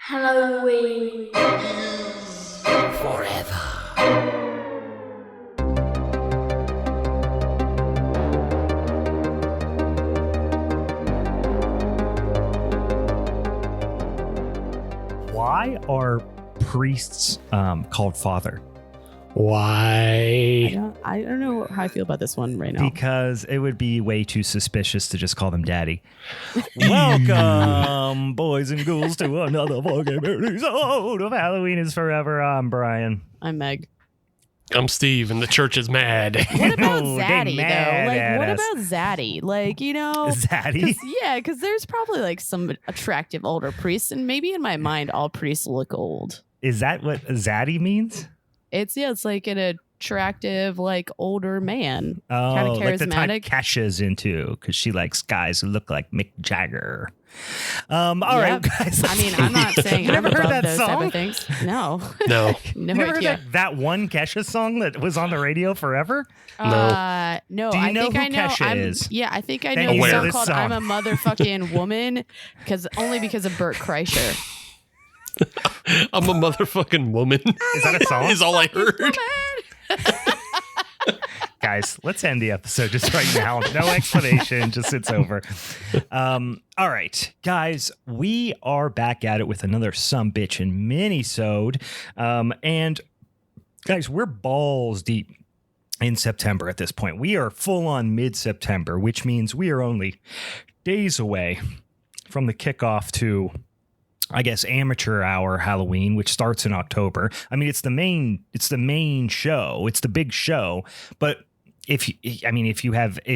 Halloween Forever. Why are priests called father? Why? I don't know how I feel about this one right now. Because it would be way too suspicious to just call them daddy. Welcome, boys and ghouls, to another fucking episode of Halloween is Forever. I'm Brian. I'm Meg. I'm Steve, and the church is mad. What about Oh, they Zaddy, mad though? Like, at what us. about Zaddy? Like, you know... Zaddy? Because there's probably, like, some attractive older priests, and maybe in my mind, all priests look old. Is that what Zaddy means? It's like an attractive, like, older man. Oh, Kinda like the type charismatic. Kesha's into, because she likes guys who look like Mick Jagger. All right, guys. I mean, I'm not saying You I'm never heard above that those song? type of things. No. No. No You never heard idea. that one Kesha song that was on the radio forever? No. Do you I know think who I know. Kesha is? Yeah, I think I Then know you the know song this called song. "I'm a Motherfucking Woman," only because of Burt Kreischer. I'm a motherfucking woman. Is that a song? Is all I heard. Guys, let's end the episode just right now. No explanation, just it's over. All right, guys, we are back at it with another Sumbitchin' Minisode. And guys, we're balls deep in September at this point. We are full on mid-September, which means we are only days away from the kickoff to, I guess, amateur hour Halloween, which starts in October. I mean, it's the main show. It's the big show. But if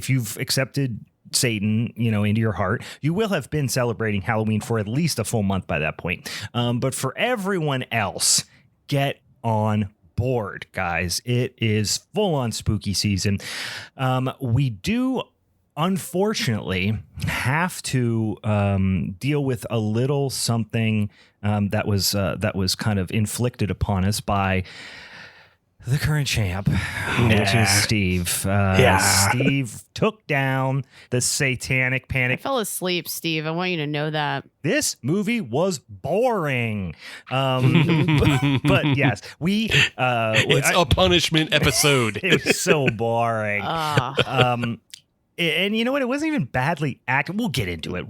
you've accepted Satan, into your heart, you will have been celebrating Halloween for at least a full month by that point. But for everyone else, get on board, guys. It is full on spooky season. We do, unfortunately, have to deal with a little something that was kind of inflicted upon us by the current champ, which is Steve. Steve took down the Satanic I Panic. fell asleep, Steve. I want you to know that. This movie was boring. But yes, It's a punishment episode. it was so boring. And you know what? It wasn't even badly acted. We'll get into it.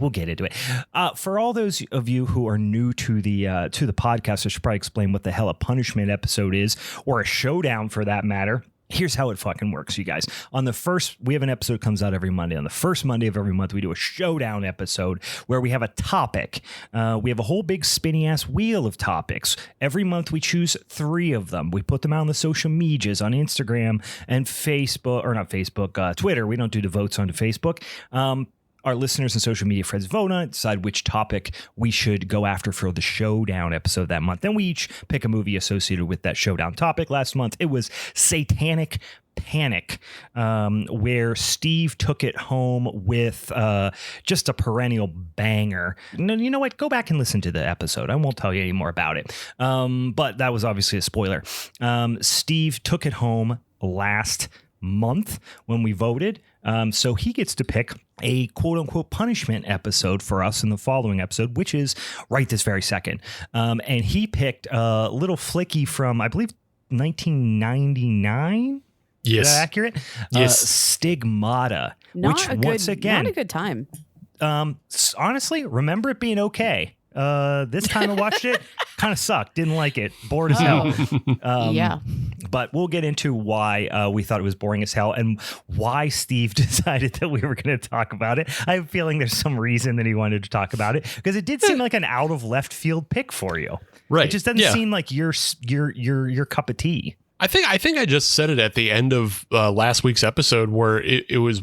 For all those of you who are new to the podcast, I should probably explain what the hell a punishment episode is, or a showdown for that matter. Here's how it fucking works, you guys. We have an episode that comes out every Monday. On the first Monday of every month, we do a showdown episode where we have a topic. We have a whole big spinny-ass wheel of topics. Every month, we choose 3 of them. We put them out on the social medias, on Instagram and Facebook, or not Facebook, Twitter. We don't do the votes on Facebook. Our listeners and social media friends vote on it, decide which topic we should go after for the showdown episode that month. Then we each pick a movie associated with that showdown topic. Last month, it was Satanic Panic, where Steve took it home with just a perennial banger. You know what? Go back and listen to the episode. I won't tell you any more about it. But that was obviously a spoiler. Steve took it home last month when we voted. So he gets to pick a quote unquote punishment episode for us in the following episode, which is right this very second. And he picked a little flicky from, I believe, 1999. Yes. Is that accurate? Yes. Stigmata. Not a good time. Honestly, remember it being okay. This time I watched it, kind of sucked. Didn't like it. Bored as hell. Yeah. But we'll get into why we thought it was boring as hell and why Steve decided that we were going to talk about it. I have a feeling there's some reason that he wanted to talk about it because it did seem like an out of left field pick for you. Right. It just doesn't seem like your cup of tea. I think I just said it at the end of last week's episode where it was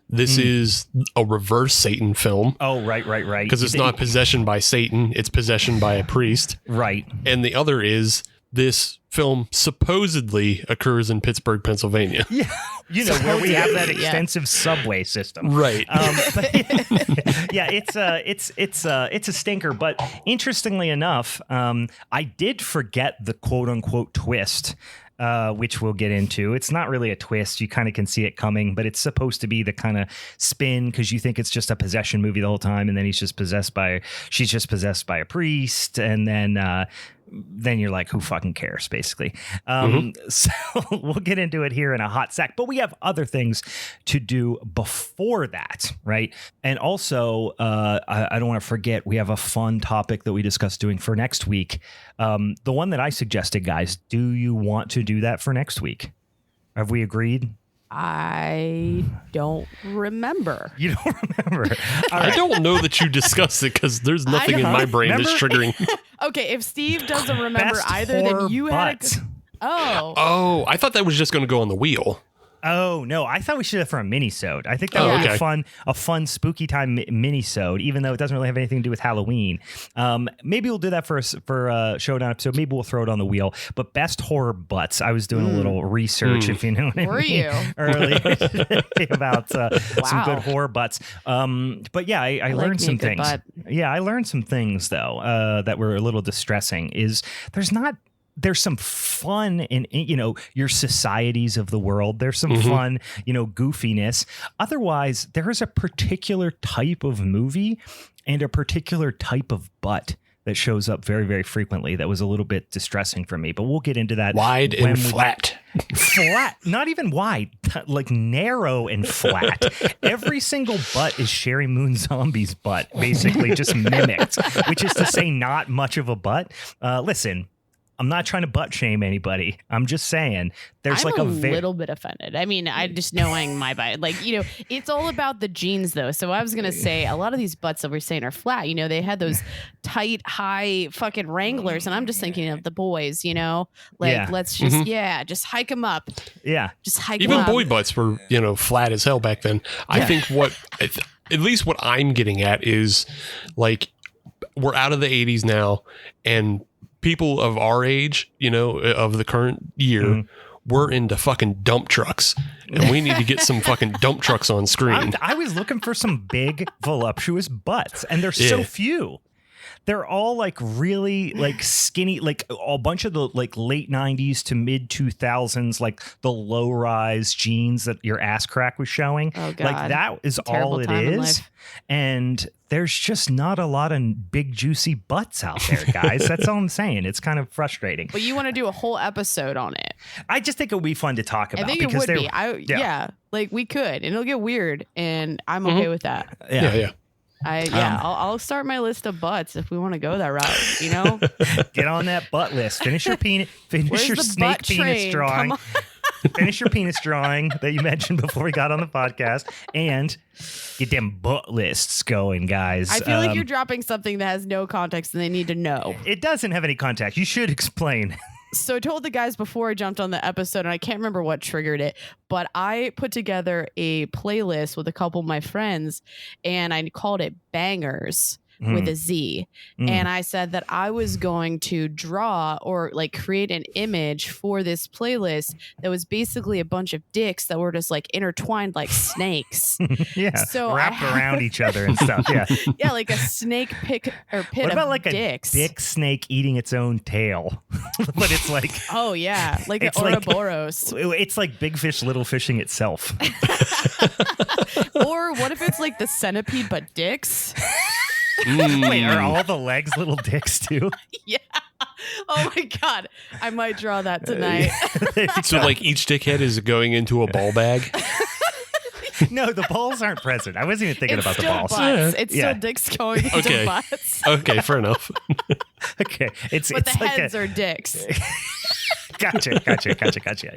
this is a reverse Satan film. Oh, right. Because it's not possession by Satan, it's possession by a priest. Right. And the other is this film supposedly occurs in Pittsburgh, Pennsylvania. Yeah. Where we have that extensive subway system. Right. But yeah, it's a stinker. But interestingly enough, I did forget the quote unquote twist which we'll get into. It's not really a twist. You kind of can see it coming, but it's supposed to be the kind of spin because you think it's just a possession movie the whole time, and then she's just possessed by a priest, and then you're like, who fucking cares, basically. So we'll get into it here in a hot sec, but we have other things to do before that, right? And also, I don't want to forget, we have a fun topic that we discussed doing for next week. The one that I suggested, guys, do you want to do that for next week? Have we agreed? I don't remember. You don't remember? All I right. don't know that you discussed it because there's nothing in my brain that's triggering. Okay, if Steve doesn't remember Best either, then horror you butts. had Oh. Oh, I thought that was just going to go on the wheel. Oh, no, I thought we should have for a mini-sode. I think that would be a fun spooky time mini-sode, even though it doesn't really have anything to do with Halloween. Maybe we'll do that for a Showdown episode. Maybe we'll throw it on the wheel. But best horror butts. I was doing a little research, if you know what I mean. Were you? Earlier about some good horror butts. But yeah, I learned some things. Yeah, I learned some things, though, that were a little distressing. There's some fun in, your societies of the world. There's some fun, goofiness. Otherwise, there is a particular type of movie and a particular type of butt that shows up very, very frequently that was a little bit distressing for me. But we'll get into that. Wide and flat. Flat, not even wide, like narrow and flat. Every single butt is Sherry Moon Zombie's butt, basically just mimicked, which is to say not much of a butt. Listen, I'm not trying to butt shame anybody. I'm just saying there's I'm like a little bit offended. I mean, I just knowing my butt, it's all about the genes though. So I was going to say a lot of these butts that we're saying are flat, they had those tight, high fucking Wranglers. And I'm just thinking of the boys, let's just, just hike them up. Yeah. Just hike Even them up. boy butts were, flat as hell back then. I think at least what I'm getting at is like, we're out of the 80s now, and people of our age, of the current year, we're into fucking dump trucks, and we need to get some fucking dump trucks on screen. I was looking for some big, voluptuous butts, and there's so few. They're all like really like skinny, like a bunch of the like late 90s to mid 2000s, like the low rise jeans that your ass crack was showing. Oh, God. Like that is all it is. And there's just not a lot of big juicy butts out there, guys. That's all I'm saying. It's kind of frustrating. But you want to do a whole episode on it. I just think it would be fun to talk about. I think it would be. Like we could, and it'll get weird, and I'm okay with that. Yeah. I'll start my list of butts if we want to go that route, Get on that butt list. Finish your penis. Finish Where's your the snake butt penis train? drawing. Finish your penis drawing that you mentioned before we got on the podcast, and get them butt lists going, guys. I feel like you're dropping something that has no context and they need to know. It doesn't have any context. You should explain. So I told the guys before I jumped on the episode, and I can't remember what triggered it, but I put together a playlist with a couple of my friends, and I called it Bangers with a Z. And I said that I was going to draw or like create an image for this playlist that was basically a bunch of dicks that were just like intertwined like snakes. Yeah. So wrapped around each other and stuff. Yeah. Yeah, like a snake pit What about of like dicks. a dick snake eating its own tail? But it's like, Oh yeah, like an It's like- Ouroboros. it's like big fish, little fishing itself. Or what if it's like the centipede but dicks? Wait, are all the legs little dicks too? Yeah. Oh my God. I might draw that tonight. So like each dickhead is going into a ball bag. No, the balls aren't present. I wasn't even thinking It's about the still balls. butts. It's Yeah. still dicks going into Okay. butts. Okay, fair enough. Okay, it's But the like heads are dicks. Gotcha.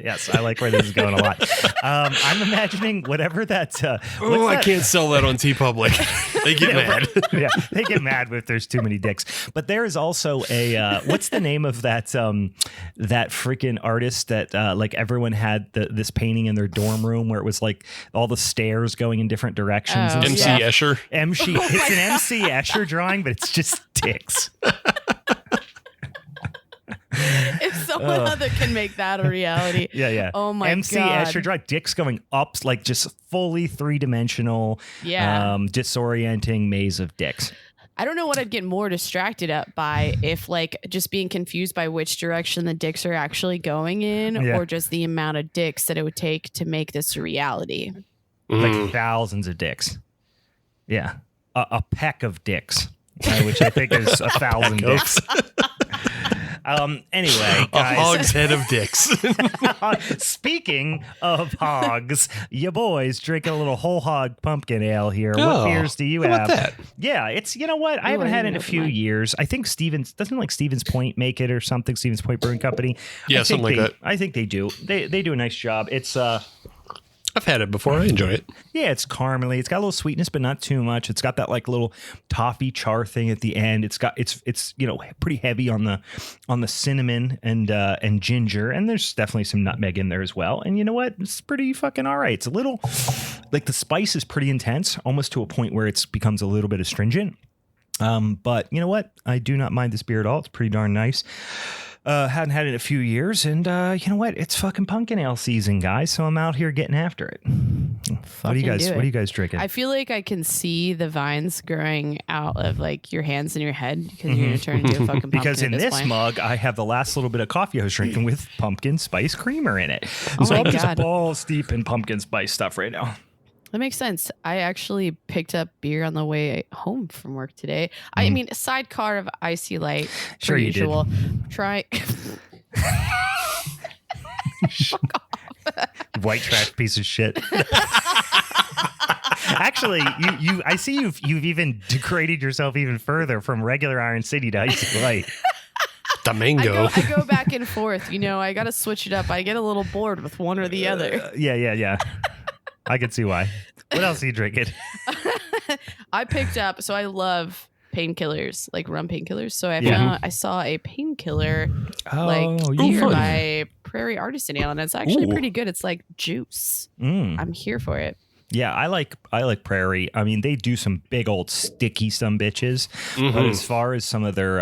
Yes, I like where this is going a lot. I'm imagining whatever that. Oh, I can't sell that on TeePublic. They get mad. Yeah, they get mad if there's too many dicks. But there is also a what's the name of that that freaking artist that like everyone had this painting in their dorm room where it was like all the stairs going in different directions. Oh, and MC stuff? Escher. It's an MC Escher drawing, but it's just dicks. If someone other can make that a reality. Yeah. Oh my MC God. Escher drawing dicks going up, like just fully 3-dimensional, Yeah. disorienting maze of dicks. I don't know what I'd get more distracted up by, if like just being confused by which direction the dicks are actually going in, or just the amount of dicks that it would take to make this a reality. Like thousands of dicks. Yeah. A peck of dicks, which I think is 1,000 dicks. Anyway, guys. A hogshead of dicks. Speaking of hogs, you boys drinking a little whole hog pumpkin ale here. What beers do you how have? about that? Yeah, it's, you know what? I haven't had it in a few years. I think Stevens Point make it or something? Stevens Point Brewing Company. Yeah, something like that. I think they do. They do a nice job. It's I've had it before. I enjoy it. Yeah, it's caramely. It's got a little sweetness, but not too much. It's got that like little toffee char thing at the end. It's pretty heavy on the cinnamon and ginger, and there's definitely some nutmeg in there as well. And you know what? It's pretty fucking all right. It's a little like the spice is pretty intense, almost to a point where it becomes a little bit astringent. But you know what? I do not mind this beer at all. It's pretty darn nice. Hadn't had it in a few years, and you know what? It's fucking pumpkin ale season, guys. So I'm out here getting after it. What are you guys drinking? I feel like I can see the vines growing out of like your hands and your head, because you're gonna turn into a fucking pumpkin. Because in this mug, I have the last little bit of coffee I was drinking with pumpkin spice creamer in it. So I'm just balls deep in pumpkin spice stuff right now. That makes sense. I actually picked up beer on the way home from work today. I mean, sidecar of Icy Light. Sure you usual. did. Try. Fuck off. White trash piece of shit. Actually, I see you've even degraded yourself even further from regular Iron City to Icy Light. The mango. I go back and forth. You know, I got to switch it up. I get a little bored with one or the other. Yeah. I can see why. What else are you drinking? I picked up, so I love painkillers, like rum painkillers. So I saw a painkiller here by Prairie Artisan Ale, and it's actually pretty good. It's like juice. I'm here for it. Yeah, I like Prairie. I mean, they do some big old sticky bitches. But as far as some of their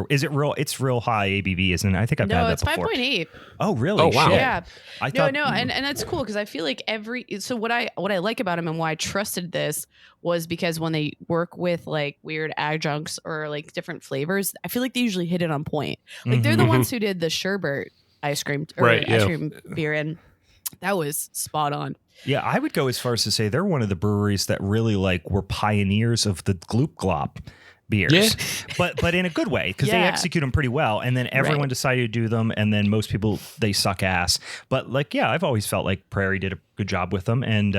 is it real? It's real high ABV, isn't it? I think I've had that before. No, it's 5.8. Oh, really? Oh, wow. Shit. Yeah. And and that's cool, because I feel like what I like about them and why I trusted this was because when they work with like weird adjuncts or like different flavors, I feel like they usually hit it on point. Like they're the ones who did the sherbet ice cream beer, and that was spot on. Yeah, I would go as far as to say they're one of the breweries that really like were pioneers of the Gloop Glop beers. Yeah. But in a good way, because they execute them pretty well, and then everyone decided to do them, and then most people, they suck ass. But like, yeah, I've always felt like Prairie did a good job with them. And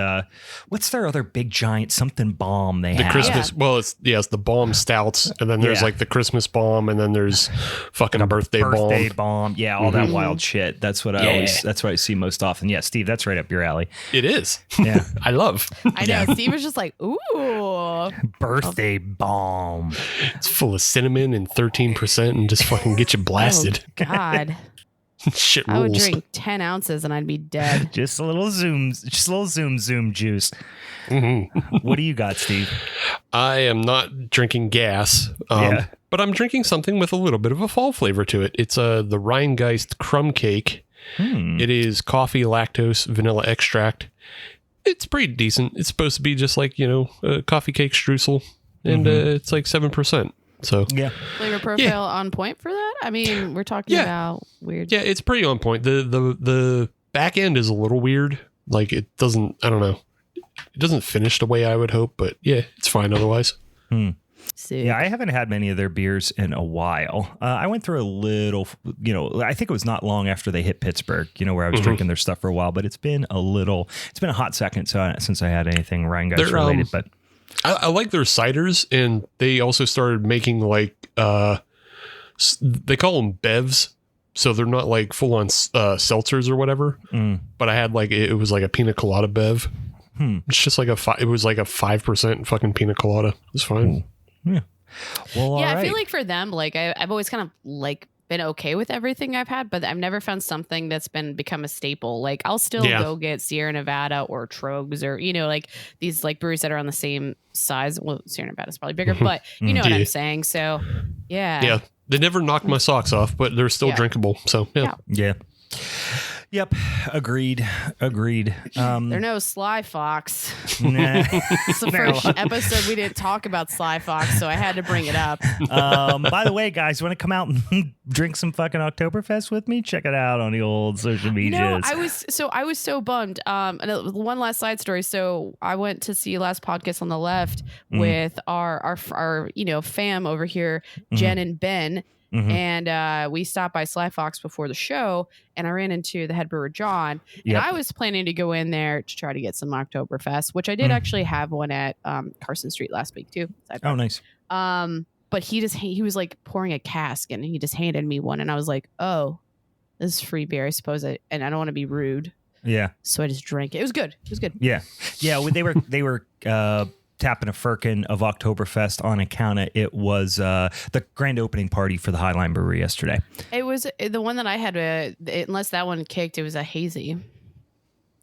what's their other big giant something bomb they have? Christmas. Yeah. Well, it's the bomb stouts, and then there's like the Christmas bomb, and then there's fucking a birthday bomb. Yeah, all that wild shit. That's what that's what I see most often. Yeah, Steve, that's right up your alley. It is. Yeah. I love. I know. Steve was just like, ooh. Birthday bomb. It's full of cinnamon and 13% and just fucking get you blasted. Oh, God. Shit rules. I would drink 10 ounces and I'd be dead. Just a little zoom juice. What do you got, Steve? I am not drinking gas, but I'm drinking something with a little bit of a fall flavor to it. It's the Rheingeist crumb cake. It is coffee, lactose, vanilla extract. It's pretty decent. It's supposed to be just like, a coffee cake streusel, and it's like 7%. So flavor profile on point for that. I mean, we're talking about weird. Yeah, it's pretty on point. The back end is a little weird. Like it doesn't. I don't know. It doesn't finish the way I would hope, but yeah, it's fine otherwise. Yeah, I haven't had many of their beers in a while. I went through a little, I think it was not long after they hit Pittsburgh, where I was drinking their stuff for a while, but it's been a hot second since I had anything Rheingeist related. But I like their ciders, and they also started making like, they call them bevs. So they're not like full on seltzers or whatever, but I had like, it was like a pina colada bev. It's just like it was like a 5% fucking pina colada. It's fine. Yeah. Well, I feel like for them, like I've always kind of like been okay with everything I've had, but I've never found something that's become a staple. Like I'll still go get Sierra Nevada or Trogs or, like these like breweries that are on the same size. Well, Sierra Nevada is probably bigger, but you know what I'm saying? So yeah. Yeah. They never knocked my socks off, but they're still drinkable. So yeah. Yep. Agreed. They're no Sly Fox. Nah. It's the first episode we didn't talk about Sly Fox, so I had to bring it up. By the way, guys, want to come out and drink some fucking Oktoberfest with me? Check it out on the old social media. I was so bummed. And one last side story. So I went to see last podcast on the left with our fam over here, Jen and Ben. Mm-hmm. And we stopped by Sly Fox before the show, and I ran into the head brewer, John. And I was planning to go in there to try to get some Oktoberfest, which I did actually have one at Carson Street last week too. Oh, nice. But he was like pouring a cask, and he just handed me one, and I was like, oh, this is free beer, I suppose. And I don't want to be rude. Yeah. So I just drank it. It was good. Yeah. Yeah. They were tapping a firkin of Oktoberfest on account of it was the grand opening party for the Highline Brewery yesterday. It was the one that I had, unless that one kicked, it was a hazy.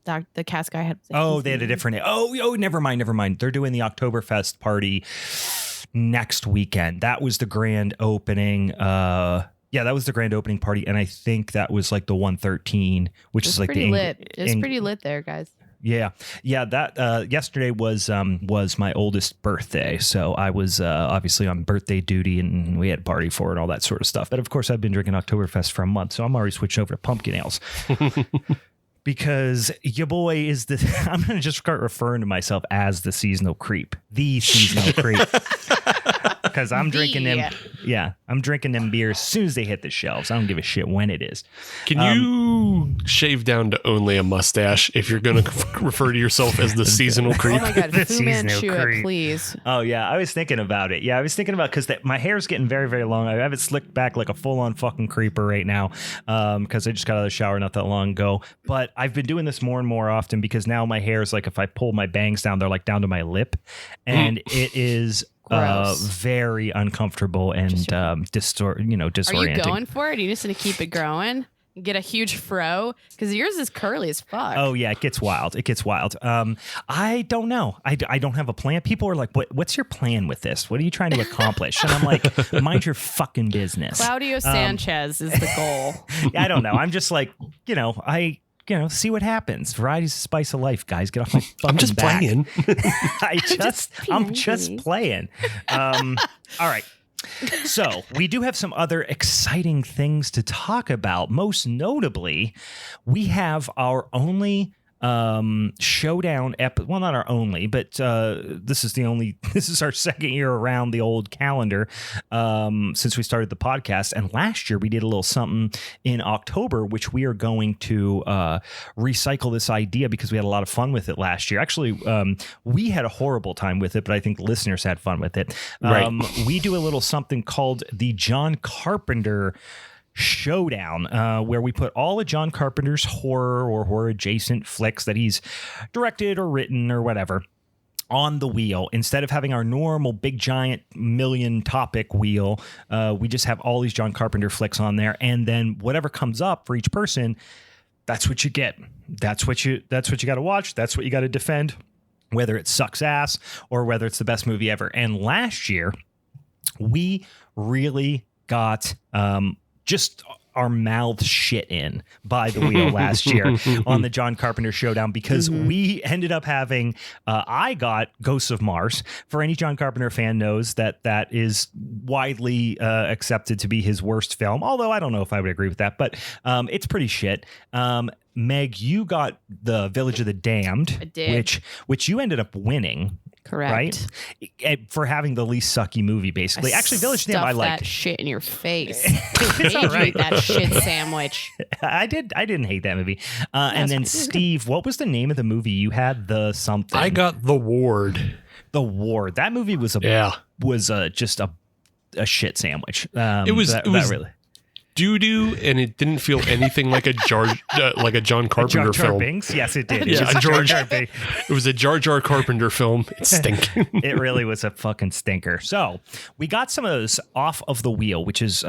The cask I had. Oh, they had a different. Oh, never mind. They're doing the Oktoberfest party next weekend. That was the grand opening. That was the grand opening party, and I think that was like the 113, which is like pretty lit. It's pretty lit there, guys. Yeah. That yesterday was my oldest birthday, so I was obviously on birthday duty, and we had a party for it and all that sort of stuff. But of course, I've been drinking Oktoberfest for a month, so I'm already switched over to pumpkin ales. Because your boy is I'm going to just start referring to myself as the seasonal creep. The seasonal creep. Because I'm drinking them. Yeah, I'm drinking them beers as soon as they hit the shelves. I don't give a shit when it is. Can you shave down to only a mustache if you're going to refer to yourself as the seasonal creep? Oh my God, Fu Manchu it, please. Oh yeah, I was thinking about it. Yeah, I was thinking about because my hair's getting very, very long. I have it slicked back like a full-on fucking creeper right now because I just got out of the shower not that long ago. But I've been doing this more and more often because now my hair is like if I pull my bangs down, they're like down to my lip, and it is. Very uncomfortable and disorienting. Are you going for it? Are you just gonna keep it growing? Get a huge fro? Because yours is curly as fuck. Oh yeah, it gets wild. I don't know. I don't have a plan. People are like, what's your plan with this? What are you trying to accomplish? And I'm like, mind your fucking business. Claudio Sanchez is the goal. I don't know. I'm just like, see what happens. Variety's the spice of life, guys. Get off my fucking I'm just back. Playing. I'm just playing. All right. So we do have some other exciting things to talk about. Most notably, we have our only Showdown well, not our only, but this is our second year around the old calendar since we started the podcast. And last year we did a little something in October, which we are going to recycle this idea because we had a lot of fun with it last year. Actually, we had a horrible time with it, but I think the listeners had fun with it. Right. We do a little something called the John Carpenter Showdown, where we put all of John Carpenter's horror or horror adjacent flicks that he's directed or written or whatever on the wheel. Instead of having our normal big giant million topic wheel, we just have all these John Carpenter flicks on there, and then whatever comes up for each person, that's what you get. That's what you got to watch. That's what you got to defend, whether it sucks ass or whether it's the best movie ever. And last year we really got just our mouths shit in by the wheel last year on the John Carpenter Showdown because we ended up having, I got Ghosts of Mars. For any John Carpenter fan knows that is widely accepted to be his worst film, although I don't know if I would agree with that, but it's pretty shit. Meg, you got the Village of the Damned, I did. which you ended up winning. Correct. Right? For having the least sucky movie, basically. Actually, Village of the Damned I liked. That shit in your face. It's all right. Eat that shit sandwich. I didn't hate that movie. And then Steve, what was the name of the movie you had? The something. I got The Ward. The Ward. That movie was just a shit sandwich. It was really doo-doo, and it didn't feel anything like a John Carpenter film. Binks? Yes, it did. Yeah, it was a Jar Jar Carpenter film. It stank. It really was a fucking stinker. So we got some of those off of the wheel, which is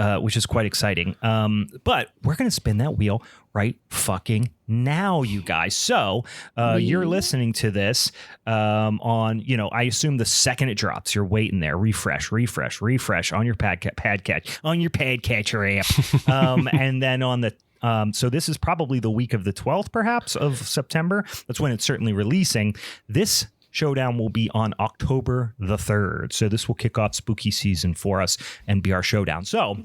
quite exciting. But we're gonna spin that wheel right fucking now, you guys. So you're listening to this on, I assume the second it drops, you're waiting there, refresh on your podcatcher app, and then on So this is probably the week of the 12th, perhaps, of September. That's when it's certainly releasing. This Showdown will be on October the 3rd. So this will kick off spooky season for us and be our Showdown. So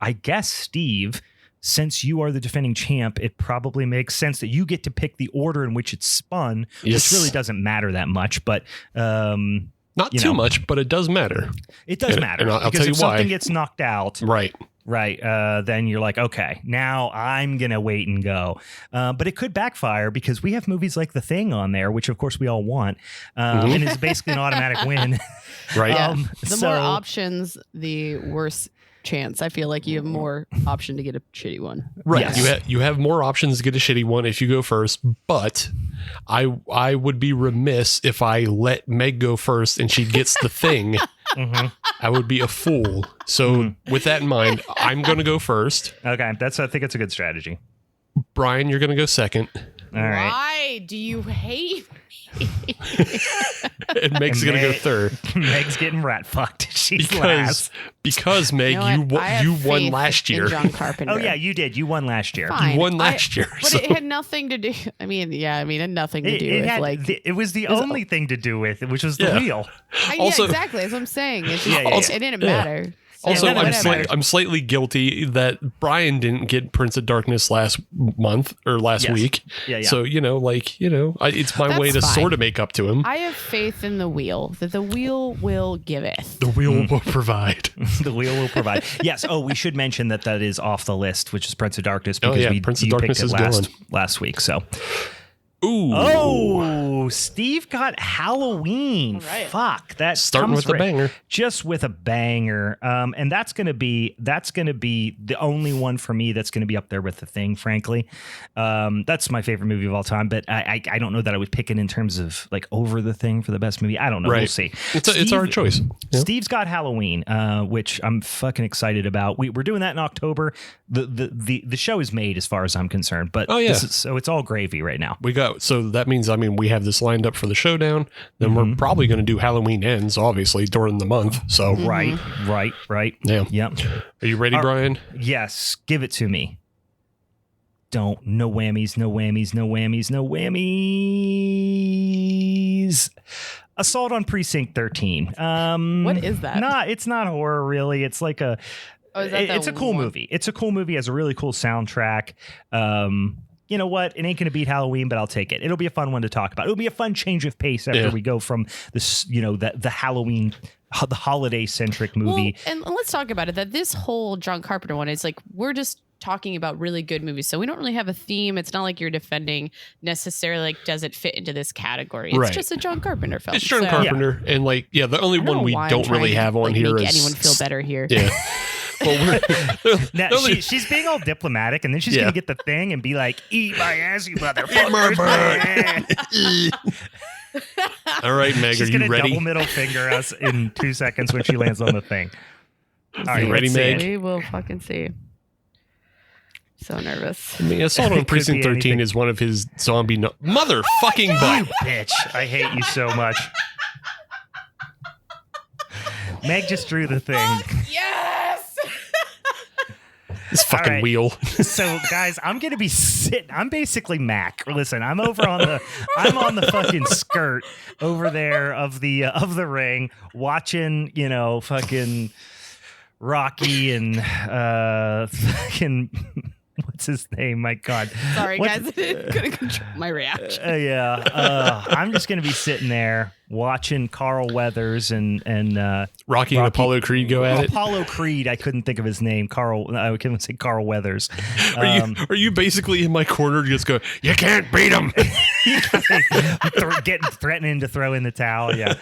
I guess, Steve, since you are the defending champ, it probably makes sense that you get to pick the order in which it's spun, which really doesn't matter that much. But not too much, but it does matter. It does matter. And I'll because tell you if why. something gets knocked out, right, then you're like, okay, now I'm going to wait and go. But it could backfire because we have movies like The Thing on there, which of course we all want, and it's basically an automatic win. Right. The more options, the worse chance. I feel like you have more option to get a shitty one. Right. Yes. You have more options to get a shitty one if you go first, but I would be remiss if I let Meg go first and she gets The Thing. I would be a fool. So with that in mind, I'm going to go first. Okay. I think it's a good strategy. Brian, you're going to go second. All right. Why do you hate me? And Meg's going to go third. Meg's getting rat fucked. She's last. Because Meg, you won last year. John Carpenter. Oh yeah, you did. You won last year. Fine. You won last year. But it had nothing to do. It had nothing to do with it was the only thing to do with it, which was the wheel. Also, exactly. That's what I'm saying. It didn't matter. So also, whatever. I'm slightly guilty that Brian didn't get Prince of Darkness last week. Yeah. So, it's my way to sort of make up to him. I have faith in the wheel, that the wheel will giveth. The wheel will provide. The wheel will provide. Yes. Oh, we should mention that is off the list, which is Prince of Darkness, because Prince of Darkness picked is it gone last week. So. Ooh. Oh, Steve got Halloween. Right. Fuck. That starting with a banger. Just with a banger. And that's gonna be the only one for me that's gonna be up there with The Thing, frankly. That's my favorite movie of all time, but I don't know that I would pick it in terms of like over The Thing for the best movie. I don't know. Right. We'll see. It's our choice. Yeah. Steve's got Halloween, which I'm fucking excited about. We're doing that in October. The show is made as far as I'm concerned, but so it's all gravy right now. So that means, we have this lined up for the Showdown. Then we're probably going to do Halloween Ends, obviously, during the month. So Right. Yeah. Yep. Are you ready, Brian? Yes. Give it to me. No whammies. Assault on Precinct 13. What is that? It's not horror, really. It's like it's a cool one? movie. It's a cool movie. It has a really cool soundtrack. You know what? It ain't going to beat Halloween, but I'll take it. It'll be a fun one to talk about. It'll be a fun change of pace after we go from this, the Halloween, the holiday centric movie. Well, and let's talk about it. That this whole John Carpenter one is like, we're just talking about really good movies. So we don't really have a theme. It's not like you're defending necessarily like, does it fit into this catery? It's just a John Carpenter film. It's John Carpenter. Yeah. And the only one we don't really have on here make is anyone feel better here. Yeah. Well, now, she's being all diplomatic, and then she's going to get The Thing and be like, eat my ass, you motherfucker. All right, Meg, she's are you ready? She's going to double middle finger us in 2 seconds when she lands on The Thing. All right, ready, Meg? We will fucking see. So nervous. Assault on Precinct 13 is one of his zombie motherfucking butt. You bitch. I hate you so much. Meg just drew The Thing. Yes! This fucking wheel. So, guys, I'm gonna be sitting. I'm basically Mac. Listen, I'm on the fucking skirt over there of the ring, watching fucking Rocky and fucking. What's his name? My God. Sorry, guys. I couldn't control my reaction. I'm just going to be sitting there watching Carl Weathers and Rocky and Apollo Creed go at it. Apollo Creed. I couldn't think of his name. I couldn't say Carl Weathers. Are you basically in my corner just go, you can't beat him? Threatening to throw in the towel. Yeah.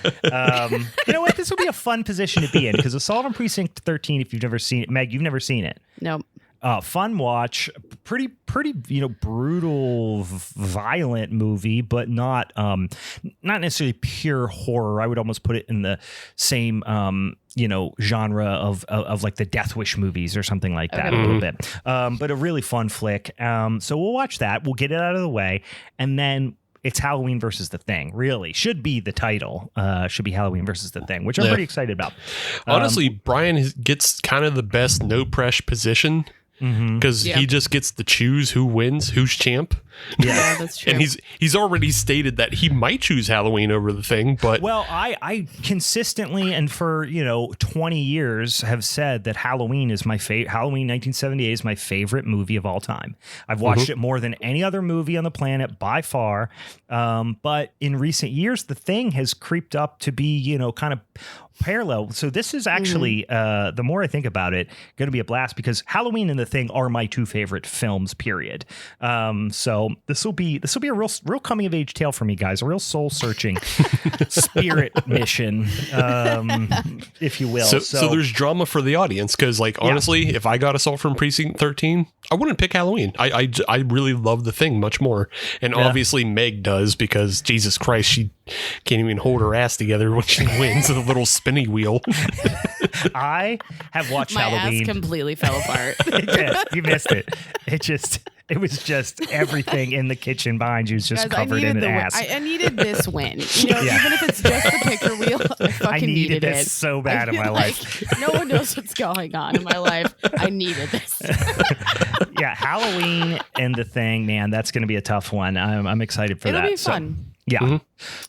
You know what? This would be a fun position to be in because Assault on Precinct 13, if you've never seen it, Meg, you've never seen it. Nope. Fun watch, pretty, brutal, violent movie, but not necessarily pure horror. I would almost put it in the same, genre of like the Death Wish movies or something like that a little bit. But a really fun flick. So we'll watch that. We'll get it out of the way, and then it's Halloween versus The Thing. Really should be the title. Should be Halloween versus The Thing, which I'm pretty excited about. Honestly, Brian gets kind of the best no pressure position. because he just gets to choose who wins, who's champ. Yeah, that's true. And he's already stated that he might choose Halloween over the thing, but well, I consistently and for 20 years have said that Halloween is my favorite. Halloween 1978 is my favorite movie of all time. I've watched it more than any other movie on the planet by far. But in recent years, The Thing has creeped up to be kind of parallel. So this is actually the more I think about it, going to be a blast because Halloween and The Thing are my two favorite films. Period. So this will be a real coming of age tale for me, guys. A real soul searching spirit mission, if you will. So there's drama for the audience because, honestly, if I got Assault from Precinct 13, I wouldn't pick Halloween. I really love The Thing much more, and obviously Meg does because Jesus Christ, she can't even hold her ass together when she wins with a little spinny wheel. I have watched My Halloween. ass completely fell apart. Yeah, you missed it. It was just everything in the kitchen behind you is just Guys, covered in an ass. I needed this win. Even if it's just the picker wheel, I fucking needed it. this so bad in my life. No one knows what's going on in my life. I needed this. Yeah, Halloween and The Thing, man, that's going to be a tough one. I'm excited for that. It'll be fun. Yeah.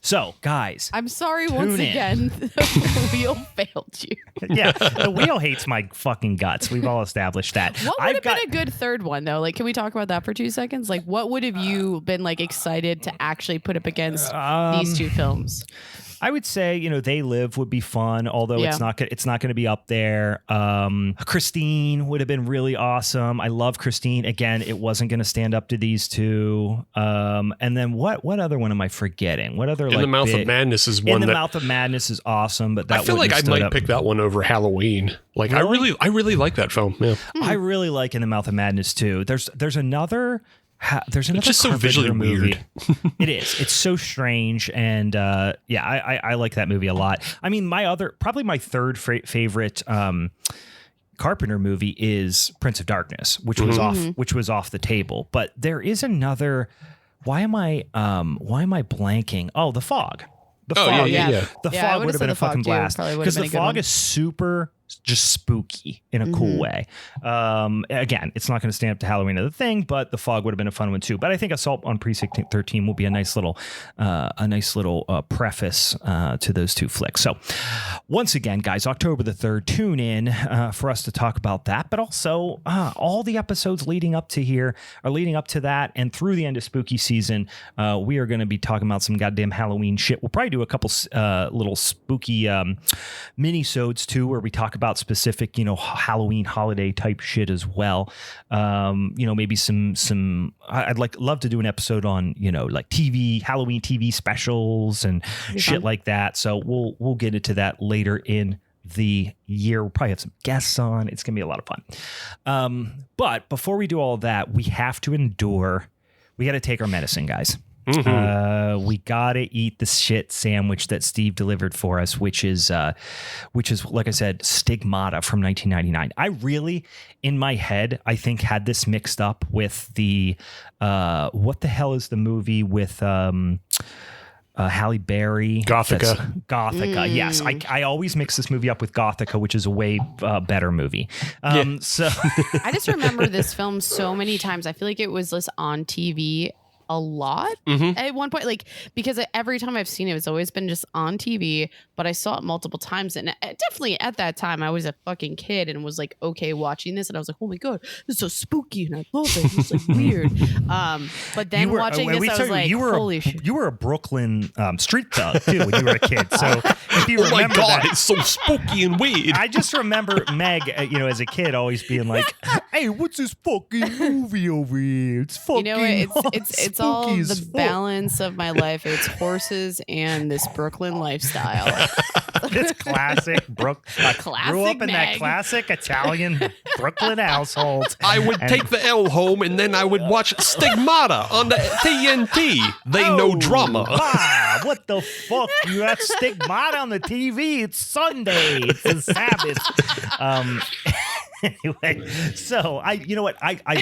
So, guys. I'm sorry once again the wheel failed you. Yeah, the wheel hates my fucking guts. We've all established that. What would have been a good third one, though? Can we talk about that for 2 seconds? What would have you been, excited to actually put up against these two films? I would say, They Live would be fun, although it's not going to be up there. Christine would have been really awesome. I love Christine. Again, it wasn't going to stand up to these two. And then what other one am I forgetting? What other In the Mouth of Madness is one. In the Mouth of Madness is awesome, but that I feel like I might pick that one over Halloween. Really? I really like that film. Yeah, I really like In the Mouth of Madness too. There's another. There's another it's just so visually movie. weird. It is. It's so strange, and I like that movie a lot. I mean, probably my third favorite Carpenter movie is Prince of Darkness, which was off the table. But there is another. Why am I blanking? Oh, The Fog. The Fog. Yeah. The Fog would have been a fucking blast because The Fog is super just spooky in a cool way. Again, it's not going to stand up to Halloween or The Thing, but The Fog would have been a fun one too. But I think Assault on Precinct 13 will be a nice little preface to those two flicks. So once again, guys, October the 3rd, tune in for us to talk about that. But also all the episodes leading up to that and through the end of spooky season, we are going to be talking about some goddamn Halloween shit. We'll probably do a couple little spooky mini-sodes too, where we talk about specific, Halloween holiday type shit as well. Maybe some. I'd love to do an episode on Halloween TV specials and shit like that. So we'll get into that later in the year. We'll probably have some guests on. It's gonna be a lot of fun. But before we do all that, we have to endure. We got to take our medicine, guys. We gotta eat the shit sandwich that Steve delivered for us, which is like I said, Stigmata from 1999. I really, in my head, I think had this mixed up with the what the hell is the movie with Halle Berry? Gothica. Yes, I always mix this movie up with Gothica, which is a way better movie. So I just remember this film so many times. I feel like it was just on TV a lot at one point, because every time I've seen it, it's always been just on TV, but I saw it multiple times, and definitely at that time I was a fucking kid and was okay watching this, and I was like, oh my god, this is so spooky and I love it. It's weird. But then watching this, I was like, holy shit. You were a Brooklyn street thug too when you were a kid. So if you remember, oh my god, that, it's so spooky and weird. I just remember Meg, as a kid, always being like, "Hey, what's this fucking movie over here? It's fucking." It's all the balance of my life. It's horses and this Brooklyn lifestyle. This classic grew up in that classic Italian Brooklyn household. I would take the L home and then I would watch Stigmata on the TNT. They know drama. Wow, what the fuck? You have Stigmata on the TV. It's Sunday. It's the Sabbath. Anyway, so I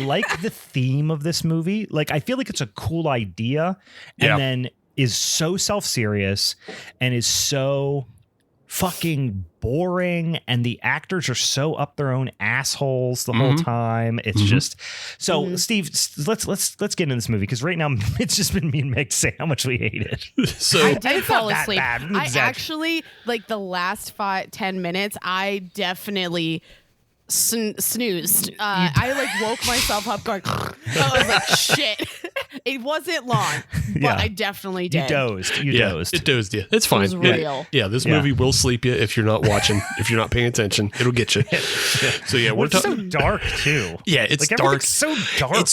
like the theme of this movie. I feel like it's a cool idea, and then is so self-serious and is so fucking boring, and the actors are so up their own assholes the whole time. It's just so. Steve, let's get into this movie, because right now it's just been me and Meg saying how much we hate it. So I did fall that asleep. bad. I Exactly. actually, like, the last 5-10 minutes, I definitely snoozed. I like woke myself up going, I was like, shit. It wasn't long, but Yeah. I definitely You did. dozed. You dozed. It dozed you. It's fine. was real. Yeah, this Yeah. movie will sleep you if you're not watching, if you're not paying attention. It'll get you. So yeah, Well, we're it's so talking. dark too. Yeah, it's like dark. everything's so dark.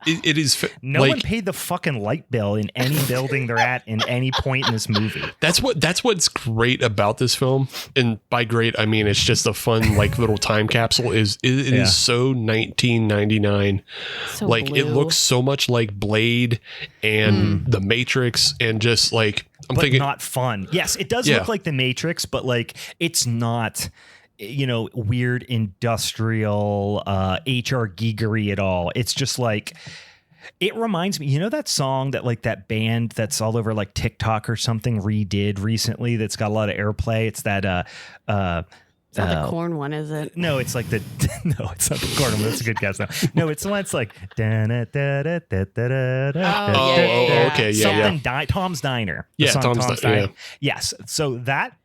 It is No like, one paid the fucking light bill in any building they're at in any point in this movie. That's what's great about this film, and by great I mean it's just a fun like little time capsule. It is so 1999. So like blue. it looks so much like Blade and The Matrix, and just like I'm But thinking not fun. Yes, it does Yeah. look like The Matrix, but like it's not, weird industrial HR geegery at all. It's just like, it reminds me, that song that like that band that's all over like TikTok or something redid recently that's got a lot of airplay. It's that It's not the corn one, is it? no, it's like the no, it's not the corn one. That's a good guess though. No, it's the one that's like okay, yeah, something Tom's Diner. The Yeah, song Tom's Diner, yeah. Yes. So that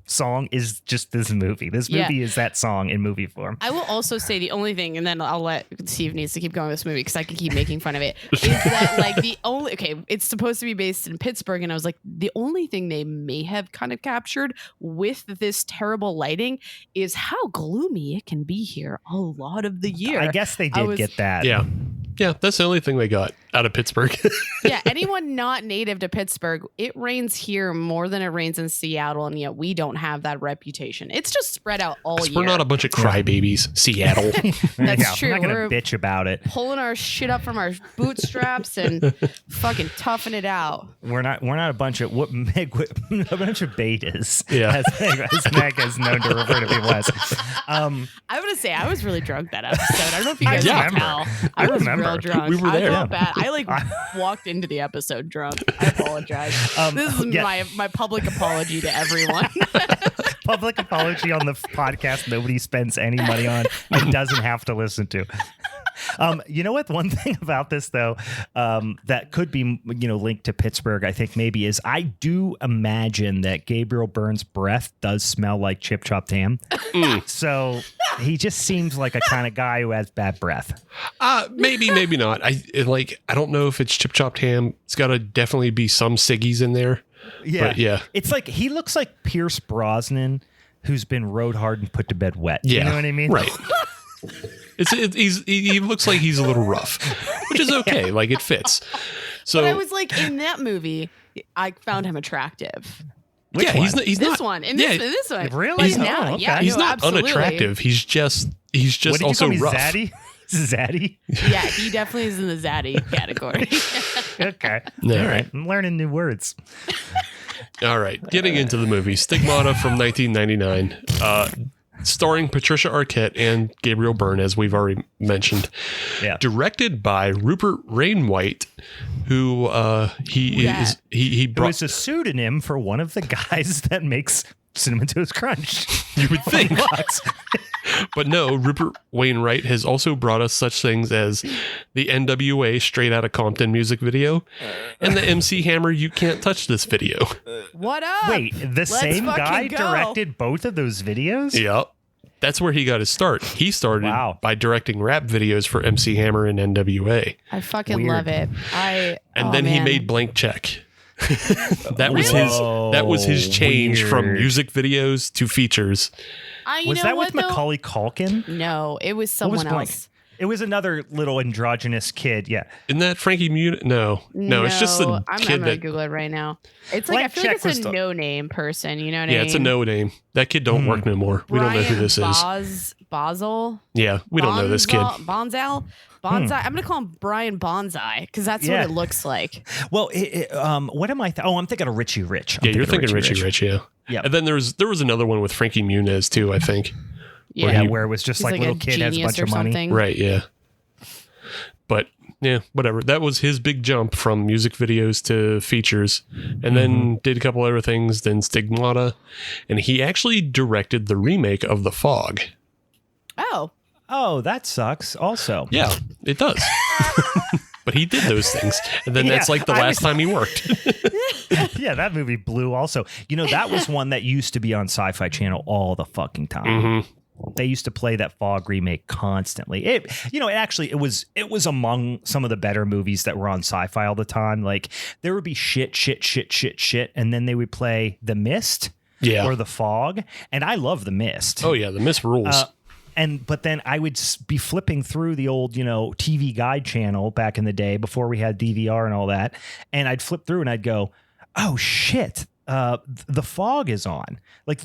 song is just this movie. This Yeah. movie is that song in movie form. I will also say the only thing, and then I'll let Steve needs to keep going with this movie because I can keep making fun of it, is that like it's supposed to be based in Pittsburgh, and I was like, the only thing they may have kind of captured with this terrible lighting is how gloomy it can be here a lot of the year. I guess they did get that. Yeah, that's the only thing they got out of Pittsburgh. Yeah, anyone not native to Pittsburgh, it rains here more than it rains in Seattle, and yet we don't have that reputation. It's just spread out all year. We're not a bunch of crybabies, Seattle. That's true. I'm not We're gonna bitch about it. pulling our shit up from our bootstraps and fucking toughing it out. We're not a bunch of a bunch of betas. Yeah. as Meg is known to refer to people as. I'm gonna say I was really drunk that episode. I don't know if you guys I can remember. tell. I was remember. real drunk. We were there. I felt bad. I like walked into the episode drunk. I apologize. This is my public apology to everyone. Public apology on the podcast nobody spends any money on and doesn't have to listen to. You know what? One thing about this, though, that could be, linked to Pittsburgh, I think maybe is I do imagine that Gabriel Byrne's breath does smell like chip chopped ham. So he just seems like a kind of guy who has bad breath. Maybe not. I don't know if it's chip chopped ham. It's got to definitely be some ciggies in there. Yeah. But yeah. It's like he looks like Pierce Brosnan, who's been rode hard and put to bed wet. Yeah. You know what I mean? Right. He looks like he's a little rough, which is okay. Like it fits. So But I was like, in that movie, I found him attractive. Which yeah, one? he's This not. one. In yeah, this one. Really? He's Oh, now. okay. Yeah, he's no, not absolutely. unattractive. He's just What did you also call me, rough. Zaddy? Zaddy? Yeah, he definitely is in the zaddy category. Okay. No, All right. I'm learning new words. All right, getting into the movie, Stigmata from 1999, starring Patricia Arquette and Gabriel Byrne, as we've already mentioned. Yeah. Directed by Rupert Wainwright, who he It brought. was a pseudonym for one of the guys that makes Cinnamon Toast Crunch. You would think. Fox. But no, Rupert Wainwright has also brought us such things as the NWA Straight Outta Compton music video and the MC Hammer You Can't Touch This video. What up? Wait, the Let's same fucking guy go. directed both of those videos? Yep. That's where he got his start. He started Wow. by directing rap videos for MC Hammer and NWA. I fucking Weird. love it. And then he made Blank Check. That was his change from Weird. music videos to features. You Was know that what, with though? Macaulay Culkin? No, it was What was someone Blank? else. It was another little androgynous kid. Yeah. Isn't that Frankie Muniz? No, it's just the I'm kid gonna that. Google it right now. It's Blank like I feel Check like was it's a the- no-name person. You know what I Yeah, mean? it's a no name. That kid don't work no more. We don't know who this is. Basel. Yeah, we don't know this kid. Bonsai. I'm gonna call him Brian Bonsai because that's Yeah. what it looks like. Well, what am I? I'm thinking of Richie Rich. Yeah, you're thinking Richie Rich, yeah. Yeah. And then there was another one with Frankie Muniz too, I think. Yeah, Yeah, where it was just He's like little a kid has a genius bunch or of money. something. Right, yeah. But yeah, whatever. That was his big jump from music videos to features, and then did a couple other things, then Stigmata, and he actually directed the remake of The Fog. Oh, that sucks also. Yeah, it does. But he did those things, and then that's like the last time he worked. Yeah, that movie blew also. You know, that was one that used to be on Sci-Fi Channel all the fucking time. They used to play that Fog remake constantly. It was among some of the better movies that were on Sci-Fi all the time. Like, there would be shit, and then they would play The Mist or The Fog, and I love The Mist. Oh yeah, The Mist rules. But then I would be flipping through the old, TV guide channel back in the day before we had DVR and all that. And I'd flip through and I'd go, oh shit, The Fog is on. Like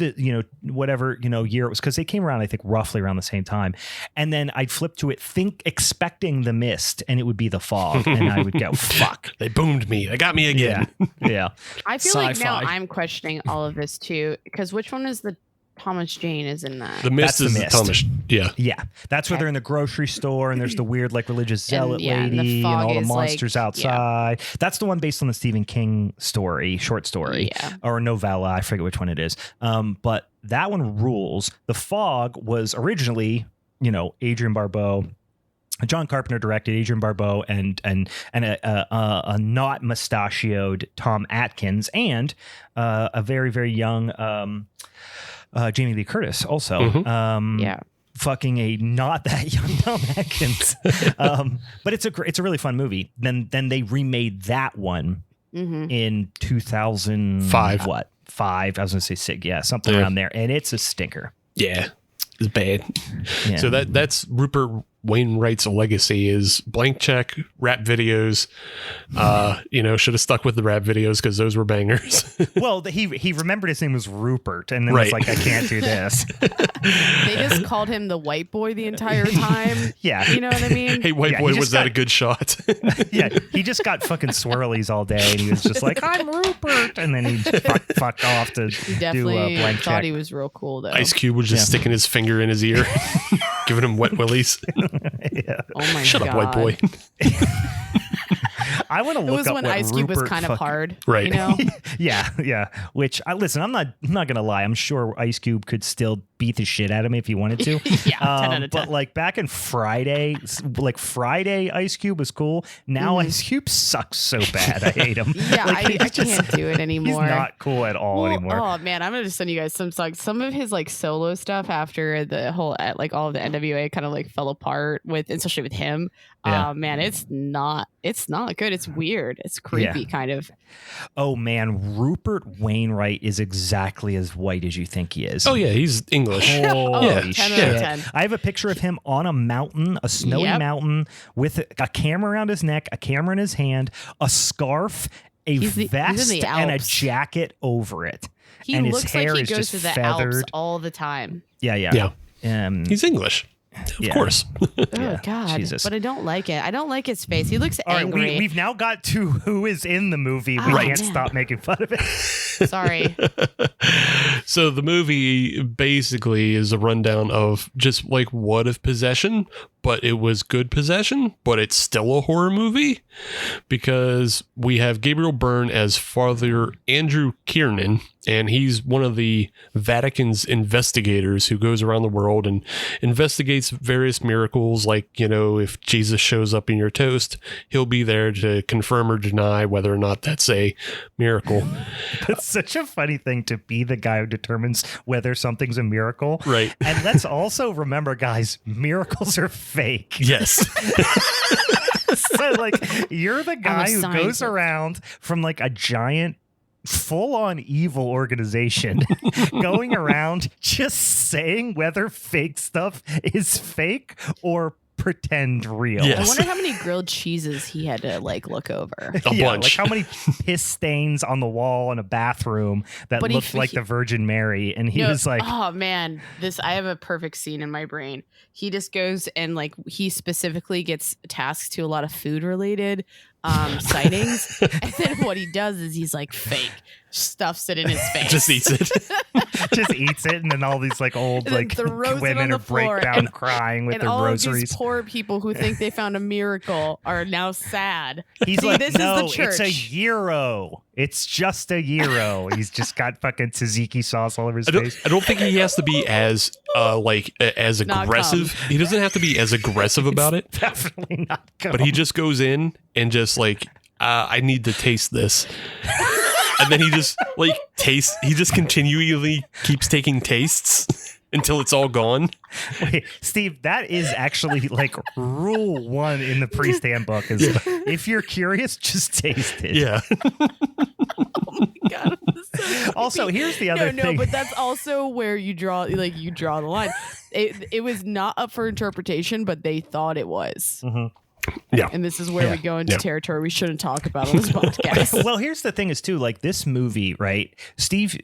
whatever, year it was, because they came around, I think, roughly around the same time. And then I'd flip to it, expecting The Mist, and it would be The Fog. And I would go, fuck. They boomed me. They got me again. Yeah. I feel like now I'm questioning all of this too, because which one is the Thomas Jane is in that? The Mist is the Thomas. Yeah. That's where they're in the grocery store and there's the weird like religious zealot lady and all the monsters outside. Yeah. That's the one based on the Stephen King short story or novella. I forget which one it is. But that one rules. The Fog was originally, Adrian Barbeau. John Carpenter directed, Adrian Barbeau and a not mustachioed Tom Atkins and a very, very young Jamie Lee Curtis also. Fucking a not that young Tom Atkins. But it's a really fun movie. Then they remade that one in 2005. What? 5? I was gonna say 6. Yeah, something around there. And it's a stinker. Yeah. It's bad. Yeah. So that's Rupert Wainwright's legacy is blank check, rap videos. Should have stuck with the rap videos because those were bangers. Well, he remembered his name was Rupert and then was like, I can't do this. They just called him the white boy the entire time. Yeah. You know what I mean? Hey, white boy, was that a good shot? Yeah. He just got fucking swirlies all day and he was just like, I'm Rupert. And then he fucked off to do a blank check. Thought he was real cool though. Ice Cube was just sticking his finger in his ear, giving him wet willies. Yeah. Oh my god! Shut up, white boy. I want to look up. It was when Ice Cube was kind of hard, right? Yeah. Which listen, I'm not gonna lie. I'm sure Ice Cube could still beat the shit out of me if he wanted to. 10 out of 10. But like back in Friday Ice Cube was cool. Now Ice Cube sucks so bad. I hate him. Yeah, I can't do it anymore. He's not cool at all anymore. Oh man, I'm gonna just send you guys some of his like solo stuff after the whole all of the NWA kind of like fell apart especially with him. Man, it's not good. It's weird. It's creepy kind of. Oh man, Rupert Wainwright is exactly as white as you think he is. Oh yeah, he's English. Holy 10 out of 10. I have a picture of him on a mountain, a snowy mountain, with a camera around his neck, a camera in his hand, a scarf, a vest, and a jacket over it. He and looks his hair like he is goes just to the feathered. Alps all the time. Yeah. He's English. Of course. Oh God! Jesus. But I don't like it. I don't like his face. He looks angry. All right, we've now got to who is in the movie. We can't stop making fun of it. Sorry. So the movie basically is a rundown of just like what if possession, but it was good possession, but it's still a horror movie because we have Gabriel Byrne as Father Andrew Kiernan, and he's one of the Vatican's investigators who goes around the world and investigates various miracles. Like, if Jesus shows up in your toast, he'll be there to confirm or deny whether or not that's a miracle. That's such a funny thing to be the guy who determines whether something's a miracle. Right. And let's also remember, guys, miracles are fake. Yes. So you're the guy who goes around from like a giant full-on evil organization going around just saying whether fake stuff is fake or pretend real. Yes. I wonder how many grilled cheeses he had to look over. A bunch. Like how many piss stains on the wall in a bathroom that looked like the Virgin Mary, and he was like, "Oh man, I have a perfect scene in my brain." He just goes and he specifically gets tasked to a lot of food related sightings, and then what he does is he's like, fake. stuffs it in his face. Just eats it. Just eats it, and then all these like old And then like throws it women on the are break floor, down and- crying with And their all of rosaries. these poor people who think they found a miracle are now sad. He's See, like, this no, is the church. it's a gyro. It's just a gyro. He's just got fucking tzatziki sauce all over his face. I don't think he has to be as as Not aggressive. He doesn't have to be as aggressive about it. Definitely not. But he just goes in and just like, I need to taste this. And then he just like tastes. He just continually keeps taking tastes until it's all gone. Wait, Steve, that is actually like rule 1 in the priest handbook is if you're curious, just taste it. Yeah. Oh my God. So Also, creepy. here's the other No, thing. but that's also where you draw the line. It was not up for interpretation, but they thought it was. Yeah. And this is where we go into Yeah. territory we shouldn't talk about on this podcast. Well, here's the thing is too, like this movie, right? Steve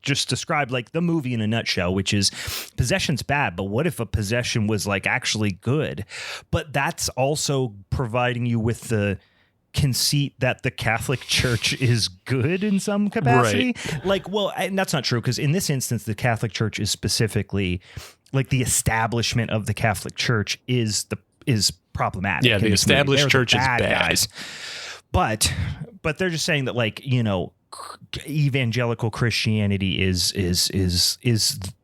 just described like the movie in a nutshell, which is possession's bad, but what if a possession was like actually good? But that's also providing you with the conceit that the Catholic Church is good in some capacity. Like, well, and that's not true because in this instance, the Catholic Church is specifically like the establishment of the Catholic Church is problematic. Yeah, the in this movie. established They're the church is bad. guys. But they're just saying that like, you know, evangelical Christianity is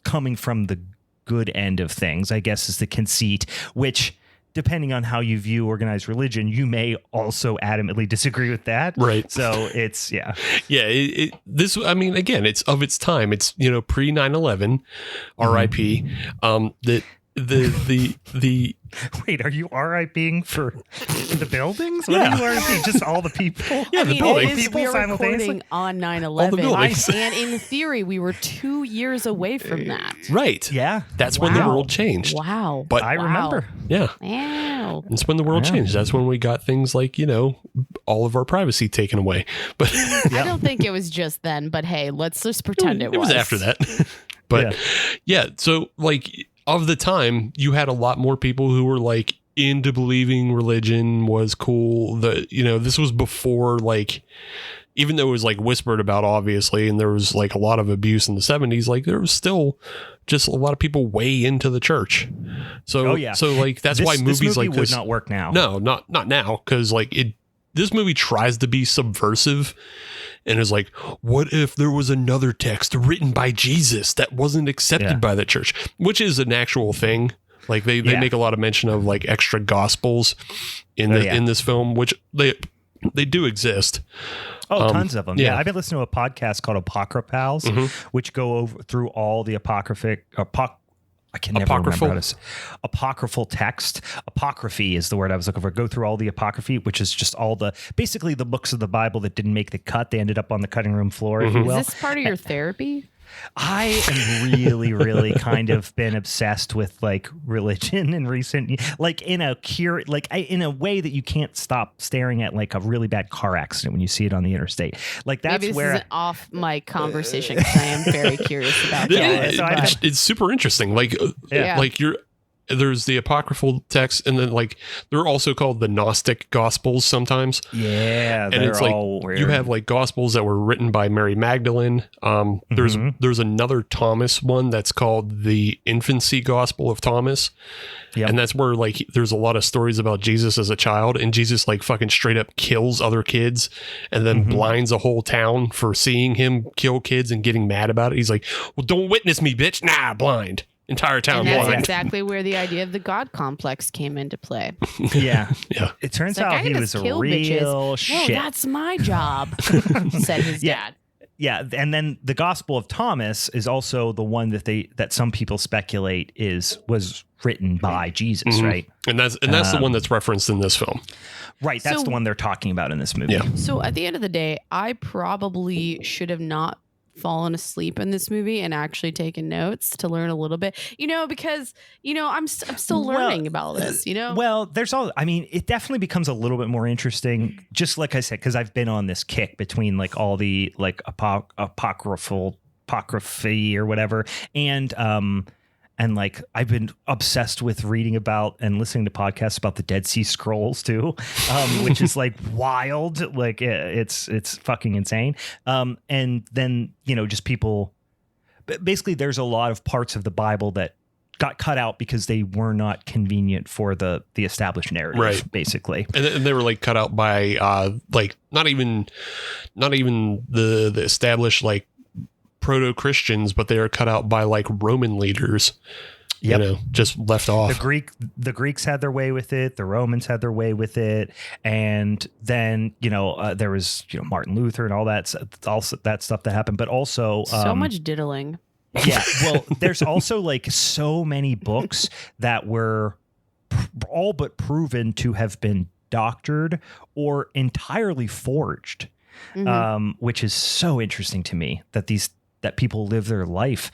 coming from the good end of things, I guess is the conceit, which depending on how you view organized religion, you may also adamantly disagree with that. Right. So it's, yeah. Yeah. This, I mean, again, it's of its time. It's, you know, pre 9/11, RIP. The Wait, are you RIPing for the buildings? What Yeah. are you RIPing? Just all the people? Yeah, I the mean, buildings. it is, we People are simultaneously? recording on All the 9/11, buildings. and in theory, we were 2 years away from that. right. Yeah. That's when the Wow. world changed. Wow! But I Wow. remember. yeah, Wow! that's when the world Yeah. changed. That's when we got things like, you know, all of our privacy taken away. But I don't think it was just then, but hey, let's just pretend it was. It was after that. But yeah, so like of the time, you had a lot more people who were like into believing religion was cool. You know, this was before like, even though it was like whispered about, obviously, and there was like a lot of abuse in the 70s, like there was still just a lot of people way into the church. So, so like that's why movies this movie like would this not work now. No, not now, because like this movie tries to be subversive and is like, what if there was another text written by Jesus that wasn't accepted by the church, which is an actual thing. Like they make a lot of mention of like extra gospels in in this film, which they do exist. Oh, tons of them. yeah. Yeah. I've been listening to a podcast called Apocryphals, which go through all the I can never remember how to say apocryphal text. Apocryphy is the word I was looking for. Go through all the apocryphy, which is just basically the books of the Bible that didn't make the cut. They ended up on the cutting room floor, if you will. Is this part of your therapy? I am really kind of been obsessed with like religion in recent, like in a way that you can't stop staring at like a really bad car accident when you see it on the interstate. Like that's Maybe this where is an off mic conversation because I am very curious about Yeah, that. it's super interesting. Like, Yeah. like there's the apocryphal text, and then like they're also called the Gnostic Gospels sometimes. yeah, And it's like weird. you have like Gospels that were written by Mary Magdalene. There's another Thomas one that's called the Infancy Gospel of Thomas. Yep. And that's where like there's a lot of stories about Jesus as a child, and Jesus like fucking straight up kills other kids and then blinds a whole town for seeing him kill kids and getting mad about it. He's like, well, don't witness me, bitch. Nah, blind. Entire town And that's blind. exactly where the idea of the God complex came into play. yeah. Yeah. It turns It's like, out I can he just was a kill real bitches. No, shit. that's my job, said his dad. Yeah, and then the Gospel of Thomas is also the one that some people speculate was written by Jesus, right? And that's the one that's referenced in this film. Right, that's So- the one they're talking about in this movie. Yeah. So at the end of the day, I probably should have not fallen asleep in this movie and actually taken notes to learn a little bit, because I'm still learning about this, Well, it definitely becomes a little bit more interesting, just like I said, because I've been on this kick between like all the like apocryphy or whatever, and And like I've been obsessed with reading about and listening to podcasts about the Dead Sea Scrolls too, which is like wild. Like it's fucking insane. And then, just people, basically there's a lot of parts of the Bible that got cut out because they were not convenient for the established narrative, right, basically. And they were like cut out by like not even the established like proto-Christians, but they are cut out by like Roman leaders. Yep. Just left off. The Greeks had their way with it. The Romans had their way with it. And then, there was, Martin Luther and all that, also that stuff that happened, but also so much diddling. Yeah. Well, there's also like so many books that were all but proven to have been doctored or entirely forged, which is so interesting to me that people live their life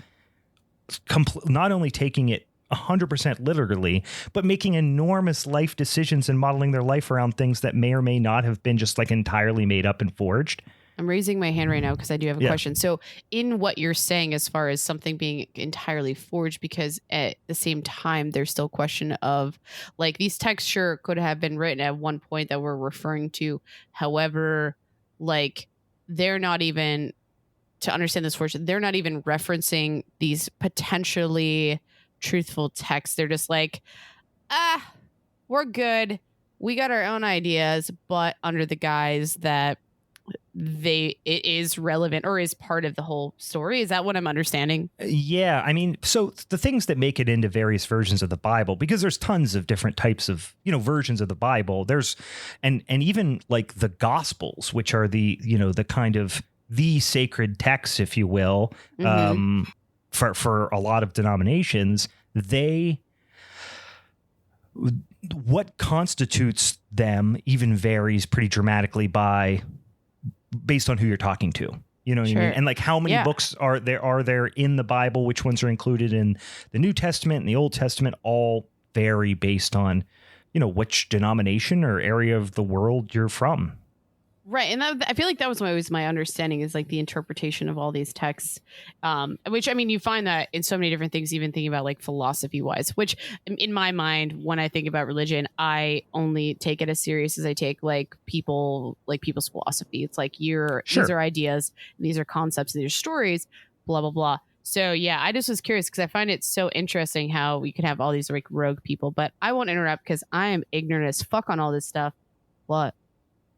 not only taking it 100% literally, but making enormous life decisions and modeling their life around things that may or may not have been just like entirely made up and forged. I'm raising my hand right now because I do have a question. So in what you're saying, as far as something being entirely forged, because at the same time, there's still question of like these texts sure could have been written at one point that we're referring to. However, like they're not even, to understand this fortune, they're not even referencing these potentially truthful texts. They're just like, we're good. We got our own ideas, but under the guise that it is relevant or is part of the whole story. Is that what I'm understanding? Yeah. I mean, so the things that make it into various versions of the Bible, because there's tons of different types of, versions of the Bible. There's, and even like the Gospels, which are the kind of the sacred texts, if you will, for a lot of denominations, what constitutes them even varies pretty dramatically based on who you're talking to. You know what I mean? And like how many books are there in the Bible, which ones are included in the New Testament and the Old Testament, all vary based on, which denomination or area of the world you're from. Right. And I feel like that was always my understanding, is like the interpretation of all these texts, which, I mean, you find that in so many different things, even thinking about like philosophy wise, which in my mind, when I think about religion, I only take it as serious as I take like people's philosophy. It's like these are ideas, and these are concepts, and these are stories, blah, blah, blah. So, yeah, I just was curious because I find it so interesting how we could have all these like rogue people, but I won't interrupt because I am ignorant as fuck on all this stuff. But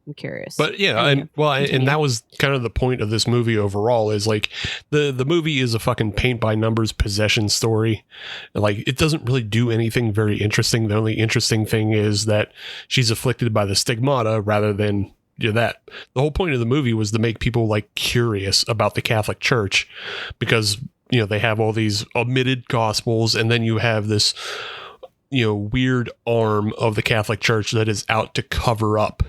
I'm curious. But yeah, and that was kind of the point of this movie overall, is like the movie is a fucking paint by numbers possession story. Like it doesn't really do anything very interesting. The only interesting thing is that she's afflicted by the stigmata rather than that. The whole point of the movie was to make people like curious about the Catholic Church, because they have all these omitted gospels, and then you have this weird arm of the Catholic Church that is out to cover up.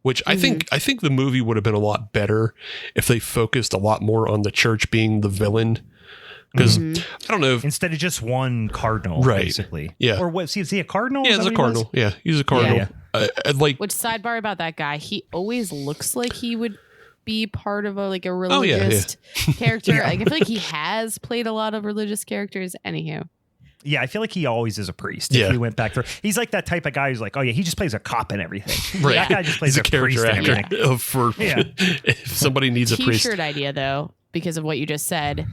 Which I think the movie would have been a lot better if they focused a lot more on the church being the villain. Because I don't know instead of just one cardinal, basically. Yeah. Or what? Is he a cardinal? Yeah, he's a cardinal. Yeah, he's a cardinal. Yeah. Which, sidebar about that guy, he always looks like he would be part of a religious character. Like, I feel like he has played a lot of religious characters. Anywho. Yeah, I feel like he always is a priest. If we went back through, he's like that type of guy who's like, oh yeah, he just plays a cop and everything. Right. That guy just plays a character priest actor. If somebody needs a priest. T-shirt idea though, because of what you just said,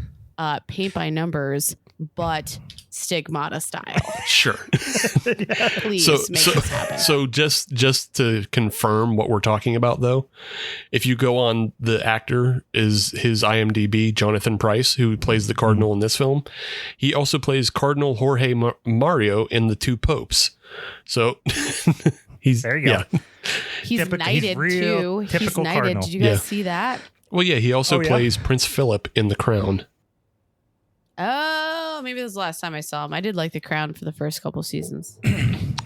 paint by numbers, but Stigmata style. Sure. Please make this happen. So just to confirm what we're talking about though, if you go on the actor is his IMDb, Jonathan Pryce, who plays the cardinal in this film. He also plays Cardinal Jorge Mario in The Two Popes. So he's there you go. Yeah. He's knighted too. He's knighted. Cardinal. Did you guys see that? Well, yeah, he also plays Prince Philip in The Crown. Oh, maybe this was the last time I saw him. I did like The Crown for the first couple seasons.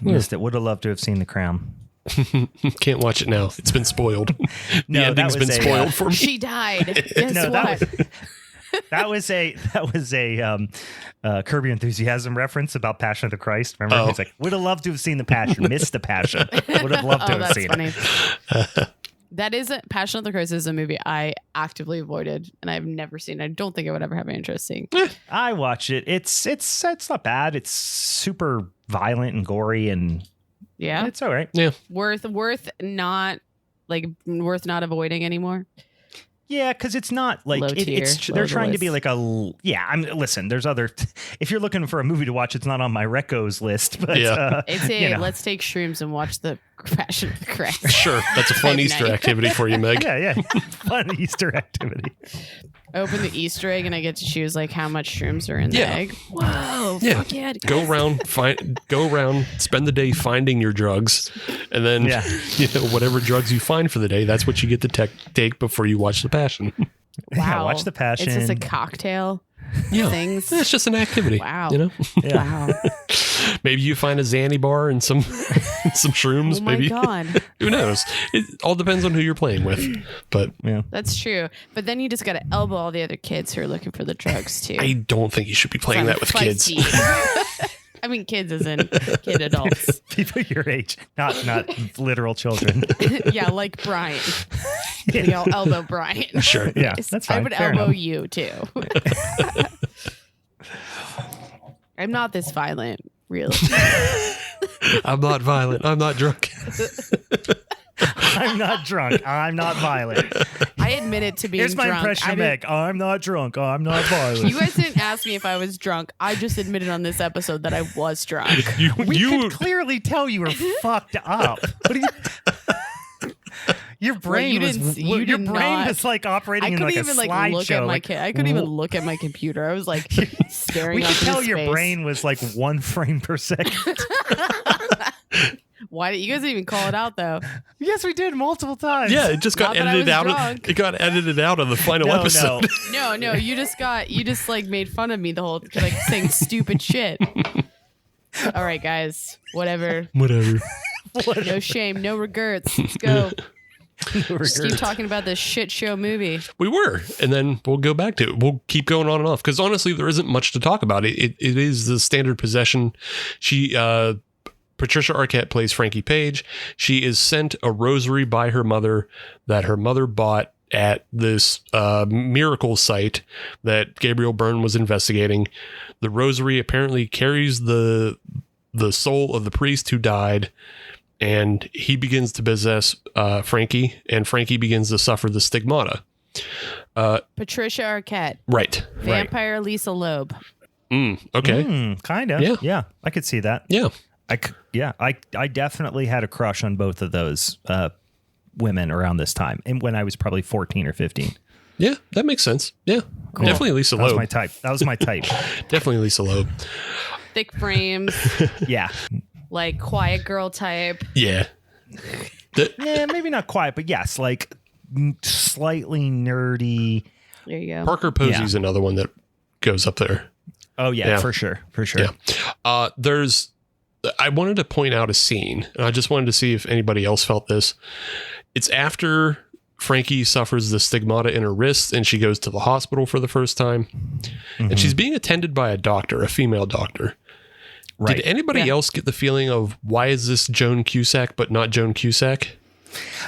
Missed it. Would have loved to have seen The Crown. Can't watch it now. It's been spoiled. The No, ending's been spoiled for me. She died. Guess what? That was a Curb Your Enthusiasm reference about Passion of the Christ. Remember, he's like, would have loved to have seen the Passion, missed the Passion. Would have loved to have that's seen funny. it. That is Passion of the Christ is a movie I actively avoided, and I've never seen. I don't think I would ever have an interest in seeing. I watched it. It's not bad. It's super violent and gory, and Yeah, it's all right. Yeah. worth not avoiding anymore. Yeah, because it's not like Low tier, it's. low They're the trying to list. be like a. Yeah, listen. There's other. If you're looking for a movie to watch, it's not on my recos list. But Yeah. It's let's take shrooms and watch the Passion of the Christ. Sure. That's a fun Night Easter night. activity for you, Meg. yeah. Fun Easter activity. Open the Easter egg and I get to choose like how much shrooms are in the Yeah. egg. Whoa! Yeah. Fuck yeah! Go around, spend the day finding your drugs, and then whatever drugs you find for the day, that's what you get to take before you watch The Passion. Wow! Yeah, watch The Passion. It's just a cocktail. Yeah. Things. It's just an activity. Wow. Yeah. Wow! Maybe you find a Xanny bar and some shrooms. Oh my maybe. god! Who knows? It all depends on who you're playing with. But Yeah. That's true. But then you just got to elbow all the other kids who are looking for the drugs too. I don't think you should be playing that with kids. Feisty. I mean, kids as in kid adults. People your age, not literal children. Yeah, like Brian. Maybe I'll elbow Brian. Sure. Yeah, that's fine. I would Fair elbow enough. you too. I'm not this violent, really. I'm not violent. I'm not drunk. I'm not drunk. I'm not violent. I admit it to being Here's my drunk. impression I of didn't- Meg. I'm not drunk. I'm not violent. You guys didn't ask me if I was drunk. I just admitted on this episode that I was drunk. We you could clearly tell you were fucked up. What do you? Your brain you was didn't- you your did brain not- was like operating I in couldn't like a even like look at slideshow. my I couldn't even look at my computer. I was like staring. We could up into tell your space. brain was like 1 frame per second. Why didn't you guys even call it out though? Yes, we did multiple times. Yeah, it just got Not that I edited was out. drunk. It got edited out of the final No, episode. no. No, you just like made fun of me the whole like saying stupid shit. All right, guys, whatever. Whatever. No shame, no regrets. Let's go. Just keep Regrets. talking about this shit show movie. We were, and then we'll go back to it. We'll keep going on and off because honestly, there isn't much to talk about. It is the standard possession. Patricia Arquette plays Frankie Page. She is sent a rosary by her mother that her mother bought at this miracle site that Gabriel Byrne was investigating. The rosary apparently carries the soul of the priest who died, and he begins to possess Frankie, and Frankie begins to suffer the stigmata. Patricia Arquette, Right. vampire Lisa Loeb. Okay. Kind of. Yeah. Yeah. I could see that. Yeah. I definitely had a crush on both of those women around this time, and when I was probably 14 or 15. Yeah, that makes sense. Yeah. Definitely Lisa That was Loeb. my type. That was my type. Definitely Lisa Loeb. Thick frames, Yeah. like quiet girl type. Yeah. Yeah, maybe not quite, but yes, like slightly nerdy. There you go. Parker Posey's another one that goes up there. Oh yeah, Yeah. for sure. Yeah. I wanted to point out a scene, and I just wanted to see if anybody else felt this. It's after Frankie suffers the stigmata in her wrist and she goes to the hospital for the first time. And she's being attended by a doctor, a female doctor. Right. Did anybody else get the feeling of why is this Joan Cusack but not Joan Cusack?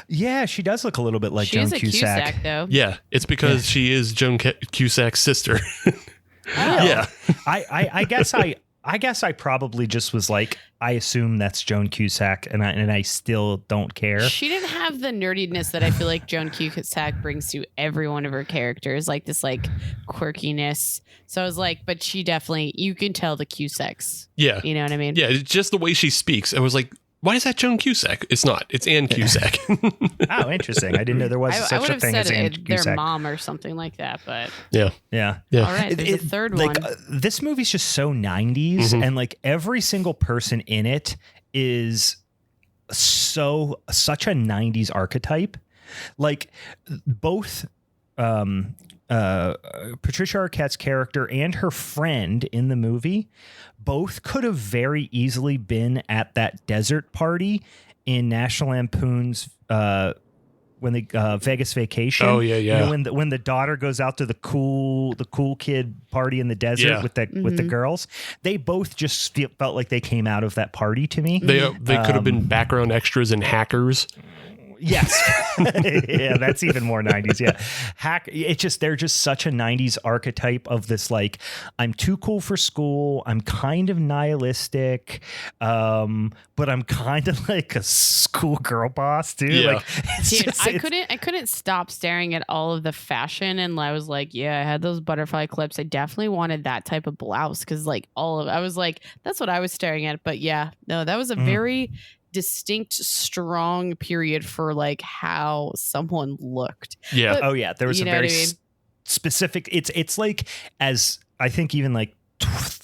Yeah, she does look a little bit like She's Joan a Cusack though. Yeah, it's because she is Joan Cusack's sister. Oh. Yeah. I guess I probably just was like, I assume that's Joan Cusack, and I still don't care. She didn't have the nerdiness that I feel like Joan Cusack brings to every one of her characters, like this like quirkiness. So I was like, but she definitely, you can tell the Cusacks. Yeah. You know what I mean? Yeah, it's just the way she speaks. I was like, why is that Joan Cusack? It's not. It's Ann Cusack. Oh, interesting. I didn't know there was I such would a have thing said as Ann their Cusack. mom or something like that, but Yeah. Yeah. Yeah. all right, there's a third like, one. This movie's just so 90s, and like every single person in it is such a 90s archetype. Like both Patricia Arquette's character and her friend in the movie both could have very easily been at that desert party in National Lampoon's when the Vegas Vacation. Oh, yeah, yeah. You know, when the daughter goes out to the cool kid party in the desert Yeah. with the girls, they both just felt like they came out of that party to me. They could have been background extras and hackers. Yes. Yeah, that's even more 90s. Yeah. They're just such a 90s archetype of this, like, I'm too cool for school. I'm kind of nihilistic. But I'm kind of like a schoolgirl boss too. Yeah. Like, Dude, I couldn't stop staring at all of the fashion, and I was like, yeah, I had those butterfly clips. I definitely wanted that type of blouse because like I was like, that's what I was staring at. But yeah, no, that was a very distinct, strong period for like how someone looked. Yeah. But, oh yeah, there was a very specific. It's like, as I think even like,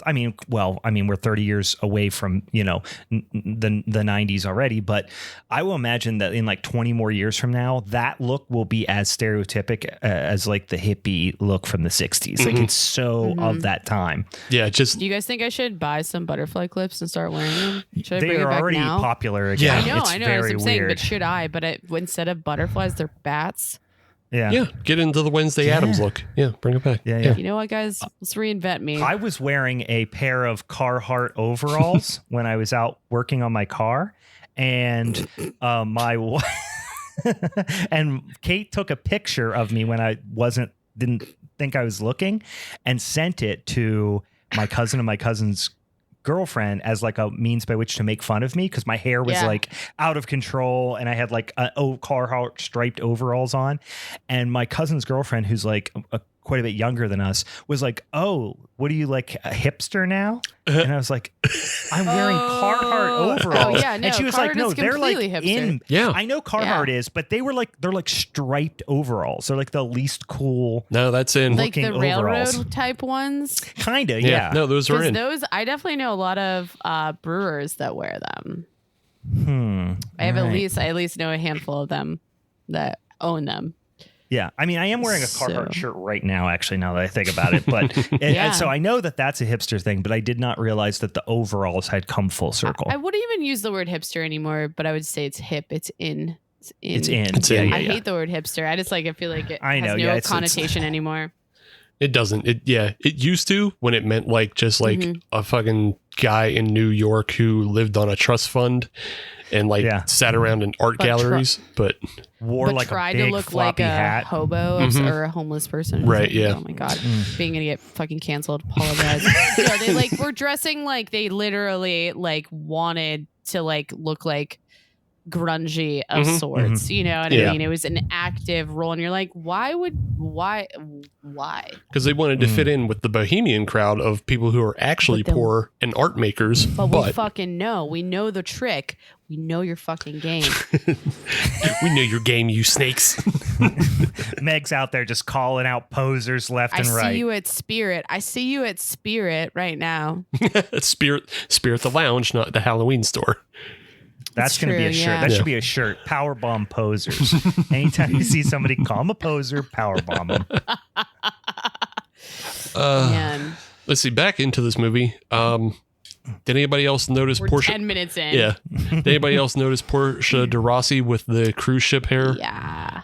we're 30 years away from, the 90s already, but I will imagine that in like 20 more years from now, that look will be as stereotypic as like the hippie look from the 60s. Like, it's so of that time. Yeah. Do you guys think I should buy some butterfly clips and start wearing them? Should I They bring it are back already now? popular again. Yeah. I know. Very That's what I'm saying, weird. but should I? But instead of butterflies, they're bats. Yeah. Yeah. Get into the Wednesday Addams look. Yeah. Bring it back. Yeah. You know what, guys? Let's reinvent me. I was wearing a pair of Carhartt overalls when I was out working on my car, and and Kate took a picture of me when I didn't think I was looking, and sent it to my cousin and my cousin's girlfriend as like a means by which to make fun of me, because my hair was like out of control and I had like Carhartt striped overalls on, and my cousin's girlfriend, who's like quite a bit younger than us, was like, "Oh, what are you, like a hipster now?" And I was like, "I'm wearing Carhartt overalls." Oh, yeah, no, and she was Carhartt like, "No, is they're like completely hipster. Yeah. I know Carhartt is, but they're like striped overalls. They're like the least cool." No, that's in. like the railroad overalls. type ones. Kinda, yeah. No, those are Because in. those, I definitely know a lot of brewers that wear them. I have All right. I at least know a handful of them that own them. Yeah, I mean, I am wearing a Carhartt shirt right now, actually, now that I think about it. But and so I know that that's a hipster thing, but I did not realize that the overalls had come full circle. I wouldn't even use the word hipster anymore, but I would say it's hip. It's in. It's in. in. I hate the word hipster. I feel like it I know, has yeah, no it's connotation anymore. It doesn't. It used to, when it meant like just like a fucking guy in New York who lived on a trust fund and like sat around in art galleries, but wore like tried a big to look floppy like a hat. hobo or a homeless person. Right, Like, yeah. oh my God. Being gonna get fucking canceled. Apologize. They like were dressing like they literally like wanted to like look like grungy of sorts. You know what I mean? It was an active role, and you're like, why? because they wanted to fit in with the bohemian crowd of people who are actually poor and art makers. But we fucking know. We know the trick. We know your fucking game. We know your game, you snakes. Meg's out there just calling out posers left and right. I see you at Spirit right now. Spirit the lounge, not the Halloween store. That's going to be a shirt. That should be a shirt. Powerbomb posers. Anytime you see somebody call them a poser, powerbomb them. Man. Let's see. Back into this movie. Did anybody else notice We're Portia? 10 minutes in. Yeah. Did anybody else notice Portia de Rossi with the cruise ship hair? Yeah.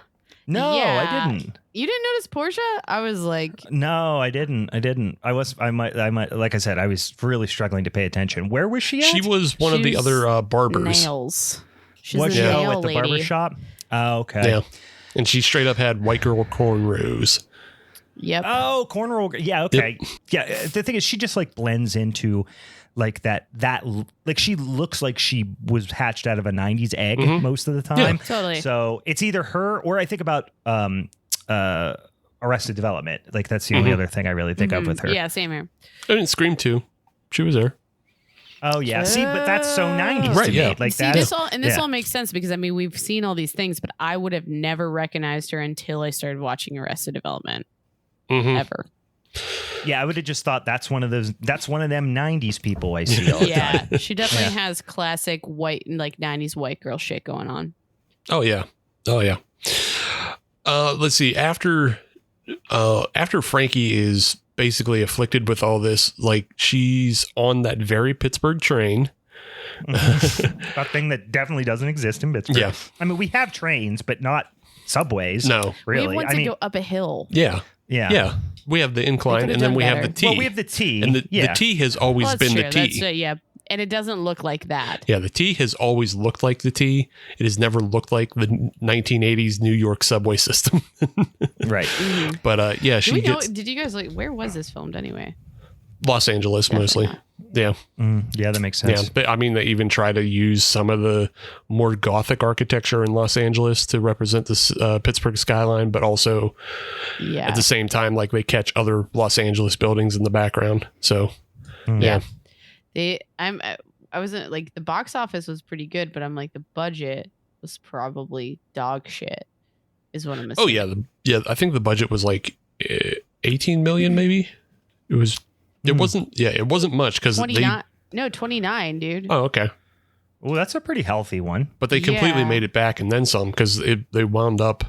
No, Yeah. I didn't. You didn't notice Portia? I was like, No, I didn't. I might, like I said, I was really struggling to pay attention. Where was she at? She was one of the She's other barbers. nails. She's Was a she nail at the lady. barber shop? Oh, okay. Yeah. And she straight up had white girl cornrows. Yep. Oh, cornrow. Yeah. Okay. Yeah. The thing is, she just like blends into like that like she looks like she was hatched out of a 90s egg most of the time. Yeah. Totally. So it's either her or I think about Arrested Development. Like that's the only other thing I really think of with her. Yeah, same here. And in Scream 2, she was there. Oh yeah. See, but that's so 90s Right, to me. yeah. Like See, that. this all makes sense because I mean we've seen all these things, but I would have never recognized her until I started watching Arrested Development. Ever. Yeah, I would have just thought that's one of them 90s people I see all the time. Yeah, she definitely has classic white and like 90s white girl shit going on. Oh yeah. Let's see. After Frankie is basically afflicted with all this, like she's on that very Pittsburgh train. A thing that definitely doesn't exist in Pittsburgh. Yeah. I mean, we have trains, but not subways. No. Really. We have one to go up a hill. Yeah. Yeah. Yeah. We have the incline could've and then done we have better. the T. Well, we have the T. And the T has always Well, been that's the true. T. That's, yeah. And it doesn't look like that. Yeah, the T has always looked like the T. It has never looked like the 1980s New York subway system. Right. Mm-hmm. But yeah, she gets Did you guys where was this filmed anyway? Los Angeles mostly. Not. Yeah. Yeah, that makes sense. Yeah, but I mean, they even try to use some of the more Gothic architecture in Los Angeles to represent this Pittsburgh skyline, but also at the same time, like they catch other Los Angeles buildings in the background. So, yeah. I wasn't like the box office was pretty good, but I'm like the budget was probably dog shit. Is what I'm assuming. Oh yeah, I think the budget was like 18 million, maybe. It was. It wasn't. Yeah, it wasn't much because 29. No, 29, dude. Oh, okay. Well, that's a pretty healthy one. But they completely made it back and then some because they wound up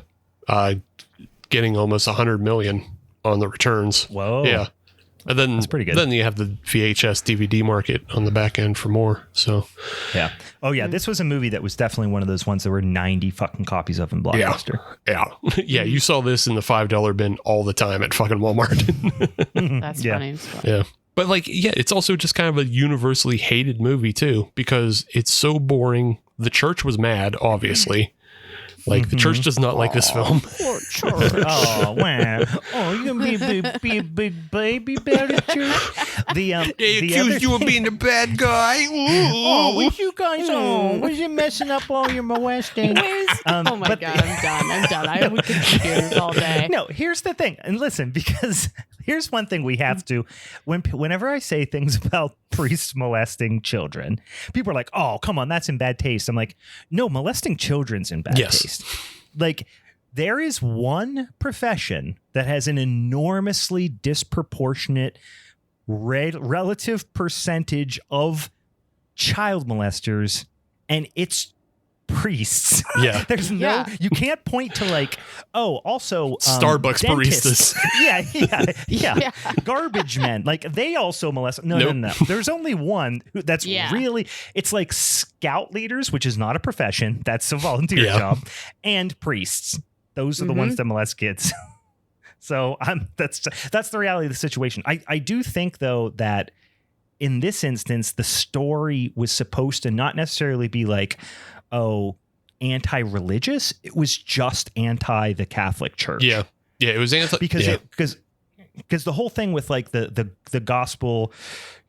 getting almost 100 million on the returns. Whoa. Yeah. And then that's pretty good. Then you have the VHS DVD market on the back end for more. So yeah. Oh yeah, this was a movie that was definitely one of those ones that were 90 fucking copies of in Blockbuster. Yeah. Yeah, you saw this in the $5 bin all the time at fucking Walmart. That's funny. Yeah. But like, yeah, it's also just kind of a universally hated movie too because it's so boring. The church was mad, obviously. Like the church does not like this film. Poor church. Oh wow! Oh, you gonna be a big baby about it, church? They accused you of being a bad guy. Ooh. Oh, was you guys? Oh, was you messing up all your molesting? Oh my god, I'm done. I would continue this all day. No, here's the thing, and listen, because here's one thing we have to. Whenever I say things about priests molesting children, people are like, "Oh, come on, that's in bad taste." I'm like, "No, molesting children's in bad taste." Like, there is one profession that has an enormously disproportionate relative percentage of child molesters, and it's priests. Yeah. There's you can't point to like, oh, also Starbucks dentists. baristas. Yeah. Garbage men. Like they also molest. No. There's only one that's really, it's like scout leaders, which is not a profession. That's a volunteer job. And priests. Those are the ones that molest kids. So that's the reality of the situation. I do think though that in this instance, the story was supposed to not necessarily be like, anti-religious. It was just anti the Catholic Church. Yeah, it was anti because the whole thing with like the gospel,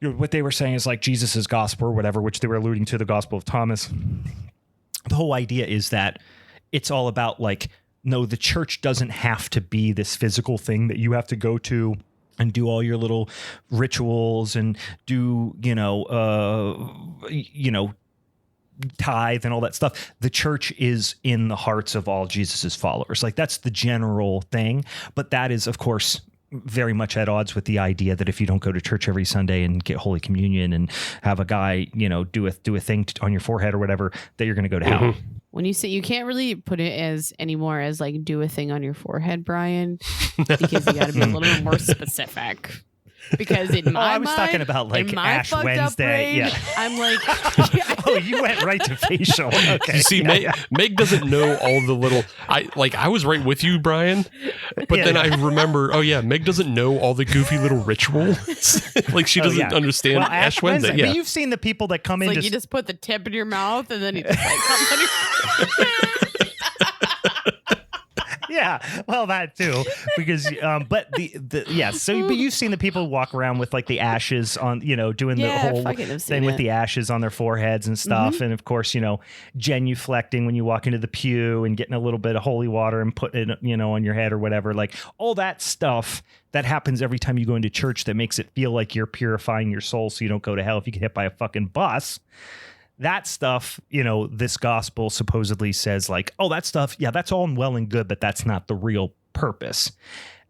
what they were saying is like Jesus's gospel or whatever, which they were alluding to the Gospel of Thomas. The whole idea is that it's all about like, no, the church doesn't have to be this physical thing that you have to go to and do all your little rituals and do tithe and all that stuff. The church is in the hearts of all Jesus's followers. Like that's the general thing. But that is, of course, very much at odds with the idea that if you don't go to church every Sunday and get Holy Communion and have a guy, do a thing on your forehead or whatever, that you're going to go to hell. When you say, you can't really put it as anymore as like do a thing on your forehead, Brian, because you got to be a little bit more specific. Because in my I was talking about like Ash Wednesday. Brain, I'm like, oh, you went right to facial. Okay. You see, Meg doesn't know all the little. I was right with you, Brian, but then I remember. Oh yeah, Meg doesn't know all the goofy little rituals. Like she doesn't understand Ash Wednesday. Yeah, but you've seen the people that come in. Like you just put the tip in your mouth and then you just like comes on your. Yeah, well, that too, because but but you've seen the people walk around with like the ashes on, doing the whole thing with the ashes on their foreheads and stuff, and of course, genuflecting when you walk into the pew and getting a little bit of holy water and putting it, on your head or whatever, like all that stuff that happens every time you go into church that makes it feel like you're purifying your soul so you don't go to hell if you get hit by a fucking bus. That stuff, this gospel supposedly says like, oh, that stuff, that's all well and good, but that's not the real purpose.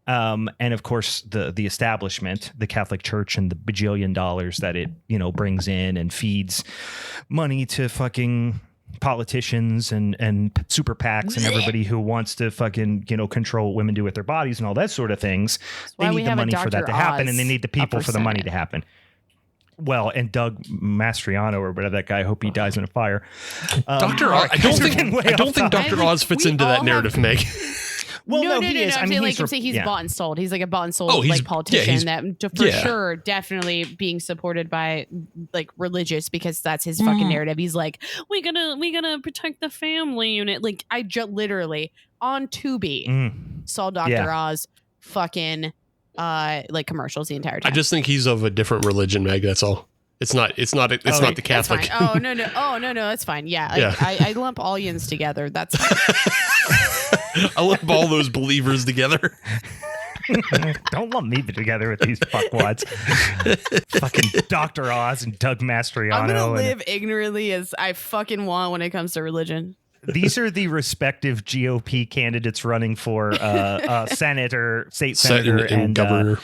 And of course, the establishment, the Catholic Church and the bajillion dollars that it, brings in and feeds money to fucking politicians and super PACs and everybody who wants to fucking, control what women do with their bodies and all that sort of things. They need the money for that to happen, and they need the people for the money to happen. Well, and Doug Mastriano or whatever that guy, I hope he dies in a fire. Dr. Oz, I don't think Dr. Oz fits into that narrative, Meg. Well, no, he is. I I'm mean, saying he's bought and sold. He's like a bought and sold Oh, like politician for sure, definitely being supported by like religious, because that's his fucking narrative. He's like, we gonna protect the family unit. Like I literally on Tubi saw Dr. Oz fucking like commercials the entire time. I just think he's of a different religion, Meg. That's all. It's not the Catholic. Oh no, that's fine. Yeah, I lump all yins together. That's fine. I lump all those believers together. Don't lump me together with these fuckwads. Fucking Dr. Oz and Doug Mastriano. I'm gonna live ignorantly as I fucking want when it comes to religion. These are the respective GOP candidates running for senator, state senator, and governor,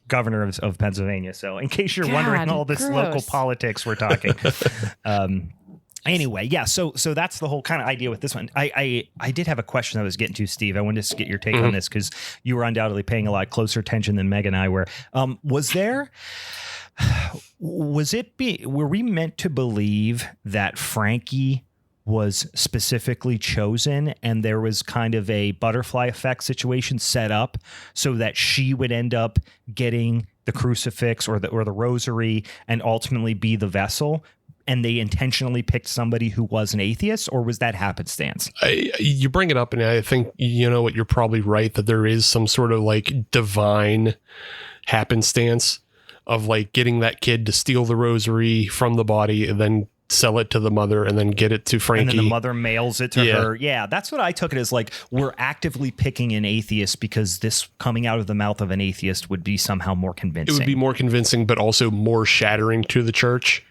governor of Pennsylvania. So, in case you're wondering all this local politics we're talking. Anyway, yeah. So that's the whole kind of idea with this one. I did have a question I was getting to, Steve. I wanted to get your take on this because you were undoubtedly paying a lot closer attention than Meg and I were. Were we meant to believe that Frankie was specifically chosen and there was kind of a butterfly effect situation set up so that she would end up getting the crucifix or the rosary and ultimately be the vessel, and they intentionally picked somebody who was an atheist, or was that happenstance? You bring it up, and I think, you know what, you're probably right that there is some sort of like divine happenstance of like getting that kid to steal the rosary from the body and then sell it to the mother and then get it to Frankie. And then the mother mails it to her. Yeah, that's what I took it as. Like, we're actively picking an atheist because this coming out of the mouth of an atheist would be somehow more convincing. It would be more convincing, but also more shattering to the church.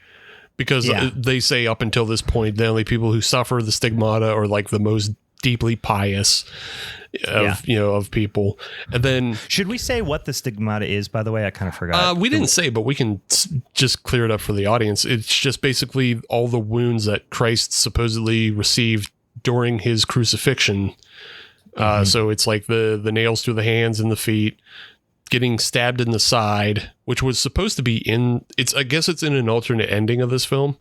Because they say up until this point, the only people who suffer the stigmata are like the most deeply pious of people. And then, should we say what the stigmata is, by the way? I kind of forgot. We didn't say, but we can just clear it up for the audience. It's just basically all the wounds that Christ supposedly received during his crucifixion. So it's like the nails through the hands and the feet, getting stabbed in the side, which was supposed to be I guess it's in an alternate ending of this film,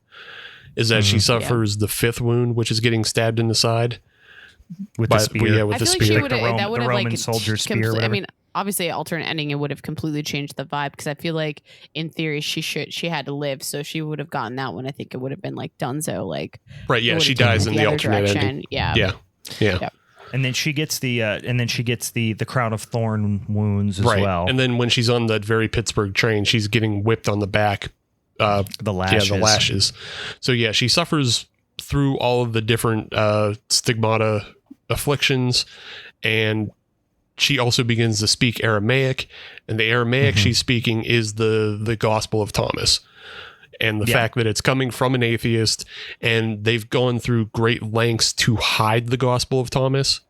is that she suffers the fifth wound, which is getting stabbed in the side. With the spear. Yeah, with the spear. The Roman soldier spear. I mean, obviously, alternate ending, it would have completely changed the vibe, because I feel like in theory she had to live, so she would have gotten that one. I think it would have been like Dunzo, like right. Yeah, she dies in the alternate ending. Yeah. And then she gets the crown of thorn wounds as well. And then when she's on that very Pittsburgh train, she's getting whipped on the back. The lashes. Yeah, the lashes. So yeah, she suffers through all of the different stigmata afflictions, and she also begins to speak Aramaic, and the Aramaic she's speaking is the Gospel of Thomas. And the fact that it's coming from an atheist, and they've gone through great lengths to hide the Gospel of Thomas,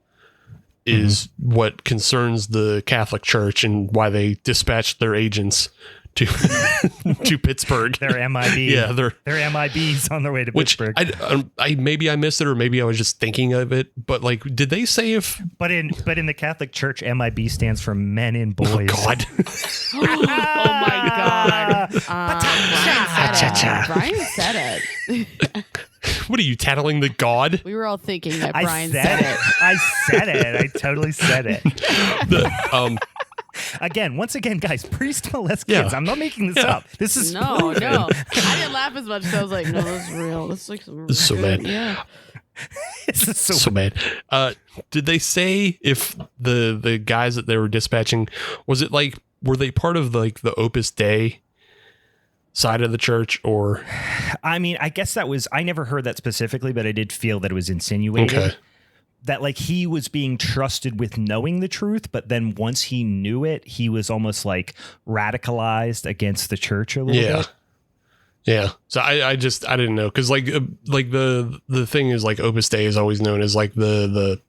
is what concerns the Catholic Church, and why they dispatched their agents to to Pittsburgh. They're MIB. Yeah, they're MIBs on their way to Pittsburgh. I maybe I missed it, or maybe I was just thinking of it. But like, did they say if? But in the Catholic Church, MIB stands for men and boys. Oh God! Oh my God! Brian said it. What are you, tattling the God? We were all thinking that Brian said it. I said it. I totally said it. Once again, guys, priests molest kids. I'm not making this up. This is no. I didn't laugh as much because I was like, no, this is real. This is like so bad. Yeah. This is so bad. Did they say if the guys that they were dispatching, was it like, were they part of like the Opus Dei side of the church, or? I mean, I guess I never heard that specifically, but I did feel that it was insinuated. Okay. That like he was being trusted with knowing the truth, but then once he knew it, he was almost like radicalized against the church a little bit. Yeah. So I didn't know, because like the thing is, like, Opus Dei is always known as like the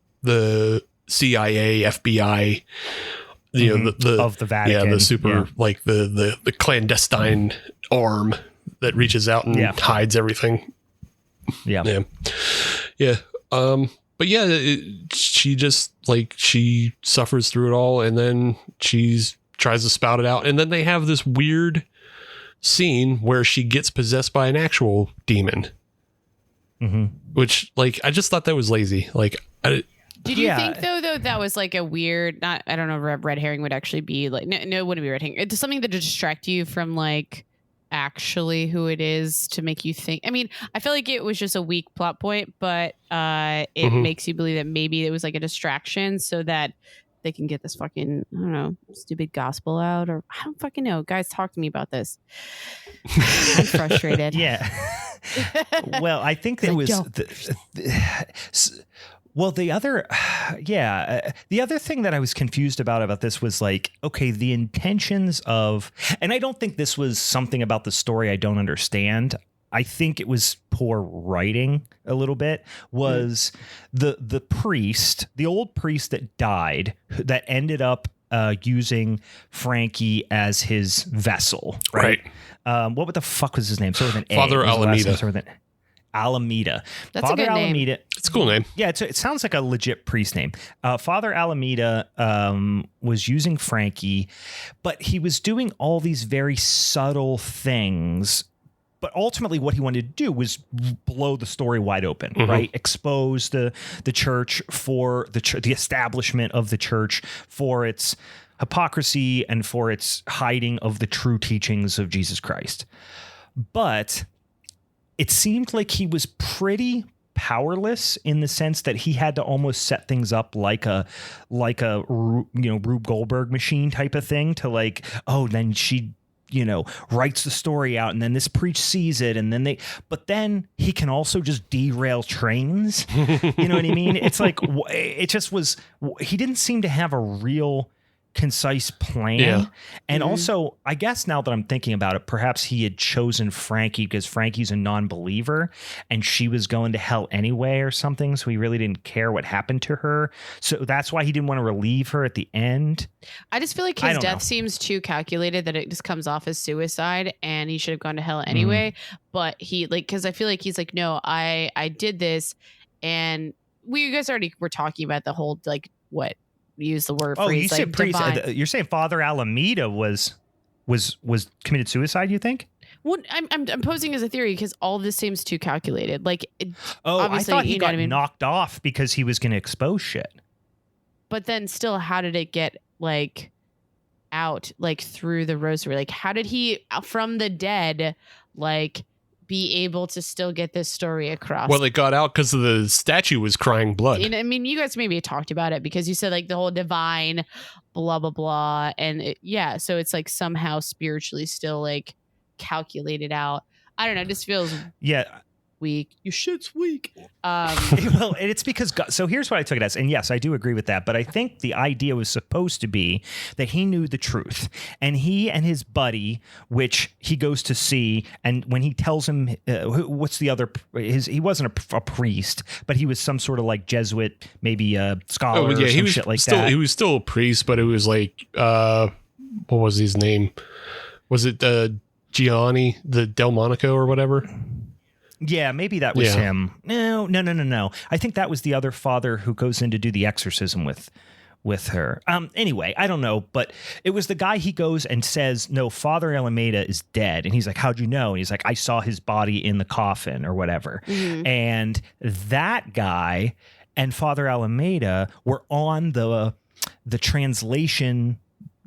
CIA, FBI, of the Vatican. Yeah, the super like the clandestine arm that reaches out and hides everything. Yeah. But yeah, she just like, she suffers through it all, and then tries to spout it out. And then they have this weird scene where she gets possessed by an actual demon, which, like, I just thought that was lazy. Like, Did you think though that was like a weird? Not I don't know. Red herring would actually be like no, it wouldn't be red herring. It's something that to distract you from like actually who it is to make you think. I mean, I feel like it was just a weak plot point, but it makes you believe that maybe it was like a distraction so that they can get this fucking, I don't know, stupid gospel out, or I don't fucking know. Guys, talk to me about this. I'm frustrated. Yeah. Well, I think there was the other thing that I was confused about this was like, okay, the intentions of, and I don't think this was something about the story I don't understand. I think it was poor writing a little bit, was the priest, the old priest that died, that ended up using Frankie as his vessel, right? What the fuck was his name? Sort of an Father Alameda. Alameda. That's Father a good Alameda. name. It's a cool name. Yeah, it sounds like a legit priest name. Father Alameda was using Frankie, but he was doing all these very subtle things. But ultimately, what he wanted to do was blow the story wide open, right? Expose the church for the establishment of the church for its hypocrisy and for its hiding of the true teachings of Jesus Christ. But it seemed like he was pretty powerless in the sense that he had to almost set things up like a Rube Goldberg machine type of thing to like, oh, then she writes the story out and then this priest sees it and then but then he can also just derail trains. You know what I mean? It's like, it just was, he didn't seem to have a real concise plan. Yeah. And also, I guess now that I'm thinking about it, perhaps he had chosen Frankie because Frankie's a non-believer and she was going to hell anyway or something. So he really didn't care what happened to her. So that's why he didn't want to relieve her at the end. I just feel like his death seems too calculated that it just comes off as suicide and he should have gone to hell anyway. But he because I feel like he's like, no, I did this. And you guys already were talking about the whole, like, what? Use the word phrase. You said priest. You're saying Father Alameda was committed suicide, you think? Well, I'm posing as a theory because all this seems too calculated. Like, I thought he got knocked off because he was going to expose shit. But then still, how did it get like out, like through the rosary? Like, how did he from the dead, like, be able to still get this story across? Well, it got out because the statue was crying blood. And, I mean, you guys maybe talked about it because you said like the whole divine blah, blah, blah. And so it's like somehow spiritually still like calculated out. I don't know. It just feels weak. Your shit's weak. Well, it's because God, so here's what I took it as. And yes, I do agree with that. But I think the idea was supposed to be that he knew the truth. And he and his buddy, which he goes to see, and when he tells him, what's the other, he wasn't a priest, but he was some sort of like Jesuit, maybe a scholar or some shit like that. He was still a priest, but it was like, what was his name? Was it Gianni, the Delmonico or whatever? Yeah, maybe that was him. No. I think that was the other father who goes in to do the exorcism with her. Anyway, I don't know, but it was the guy he goes and says, no, Father Alameda is dead. And he's like, how'd you know? And he's like, I saw his body in the coffin or whatever. And that guy and Father Alameda were on the translation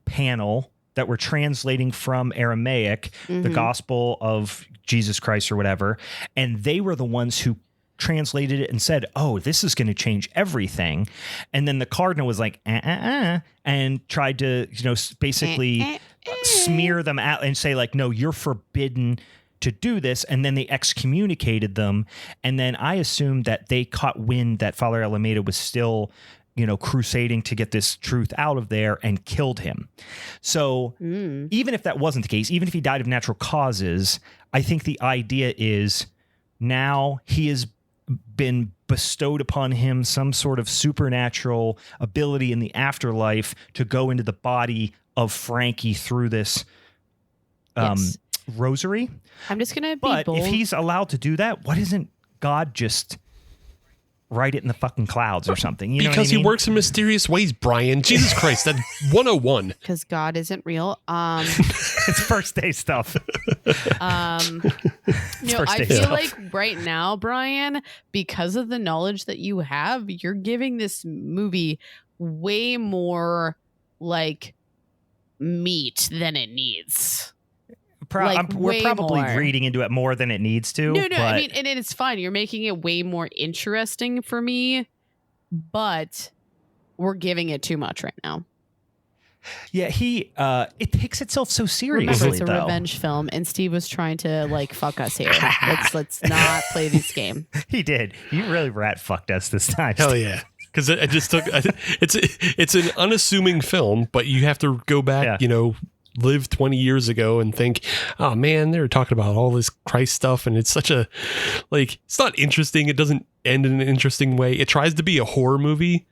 panel that were translating from Aramaic, the gospel of Jesus Christ or whatever. And they were the ones who translated it and said, oh, this is going to change everything. And then the cardinal was like, and tried to, basically smear them out and say like, no, you're forbidden to do this. And then they excommunicated them. And then I assumed that they caught wind that Father Alameda was still crusading to get this truth out of there and killed him. So even if that wasn't the case, even if he died of natural causes, I think the idea is now he has been bestowed upon him some sort of supernatural ability in the afterlife to go into the body of Frankie through this rosary. I'm just going to be But bold. if he's allowed to do that, what isn't God just write it in the fucking clouds or something. You know because what I mean? he works in mysterious ways, Brian. Jesus Christ, that's 101. Because God isn't real. It's first day stuff. I feel like right now, Brian, because of the knowledge that you have, you're giving this movie way more like meat than it needs. We're probably more. reading into it more than it needs to. No, but I mean, and it's fine. You're making it way more interesting for me, but we're giving it too much right now. Yeah, it takes itself so seriously. Remember, it's a revenge film, and Steve was trying to like fuck us here. Let's not play this game. He did. You really rat fucked us this time. Hell yeah. Because it just took it's an unassuming film, but you have to go back, live 20 years ago and think, oh man, they were talking about all this Christ stuff, and it's such a it's not interesting. It doesn't end in an interesting way. It tries to be a horror movie,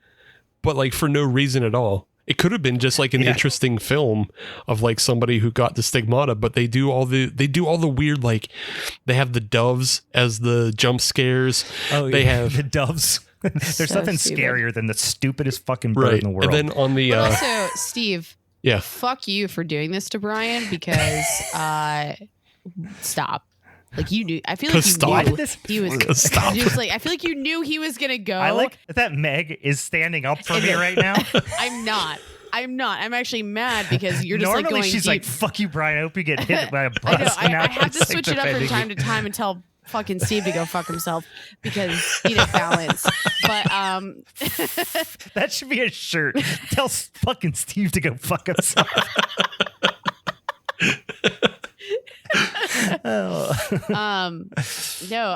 but like for no reason at all. It could have been just like an interesting film of like somebody who got the stigmata, but they do all the weird, like they have the doves as the jump scares. Oh, they have the doves. There's So nothing stupid. scarier than the stupidest fucking bird in the world. And then on the But also, Steve, yeah, fuck you for doing this to Brian because stop. Like you knew. I feel like you Stop. knew he was. Stop. Just like I feel like you knew he was gonna go. I like that Meg is standing up for me right now. I'm not. I'm actually mad because you're just Normally like going she's deep. like, fuck you, Brian. I hope you get hit by a bus. I know. And now I have to it's, like, switch it up from defending time you. to time and tell fucking Steve to go fuck himself because he didn't balance. But That should be a shirt. Tell fucking Steve to go fuck himself. no,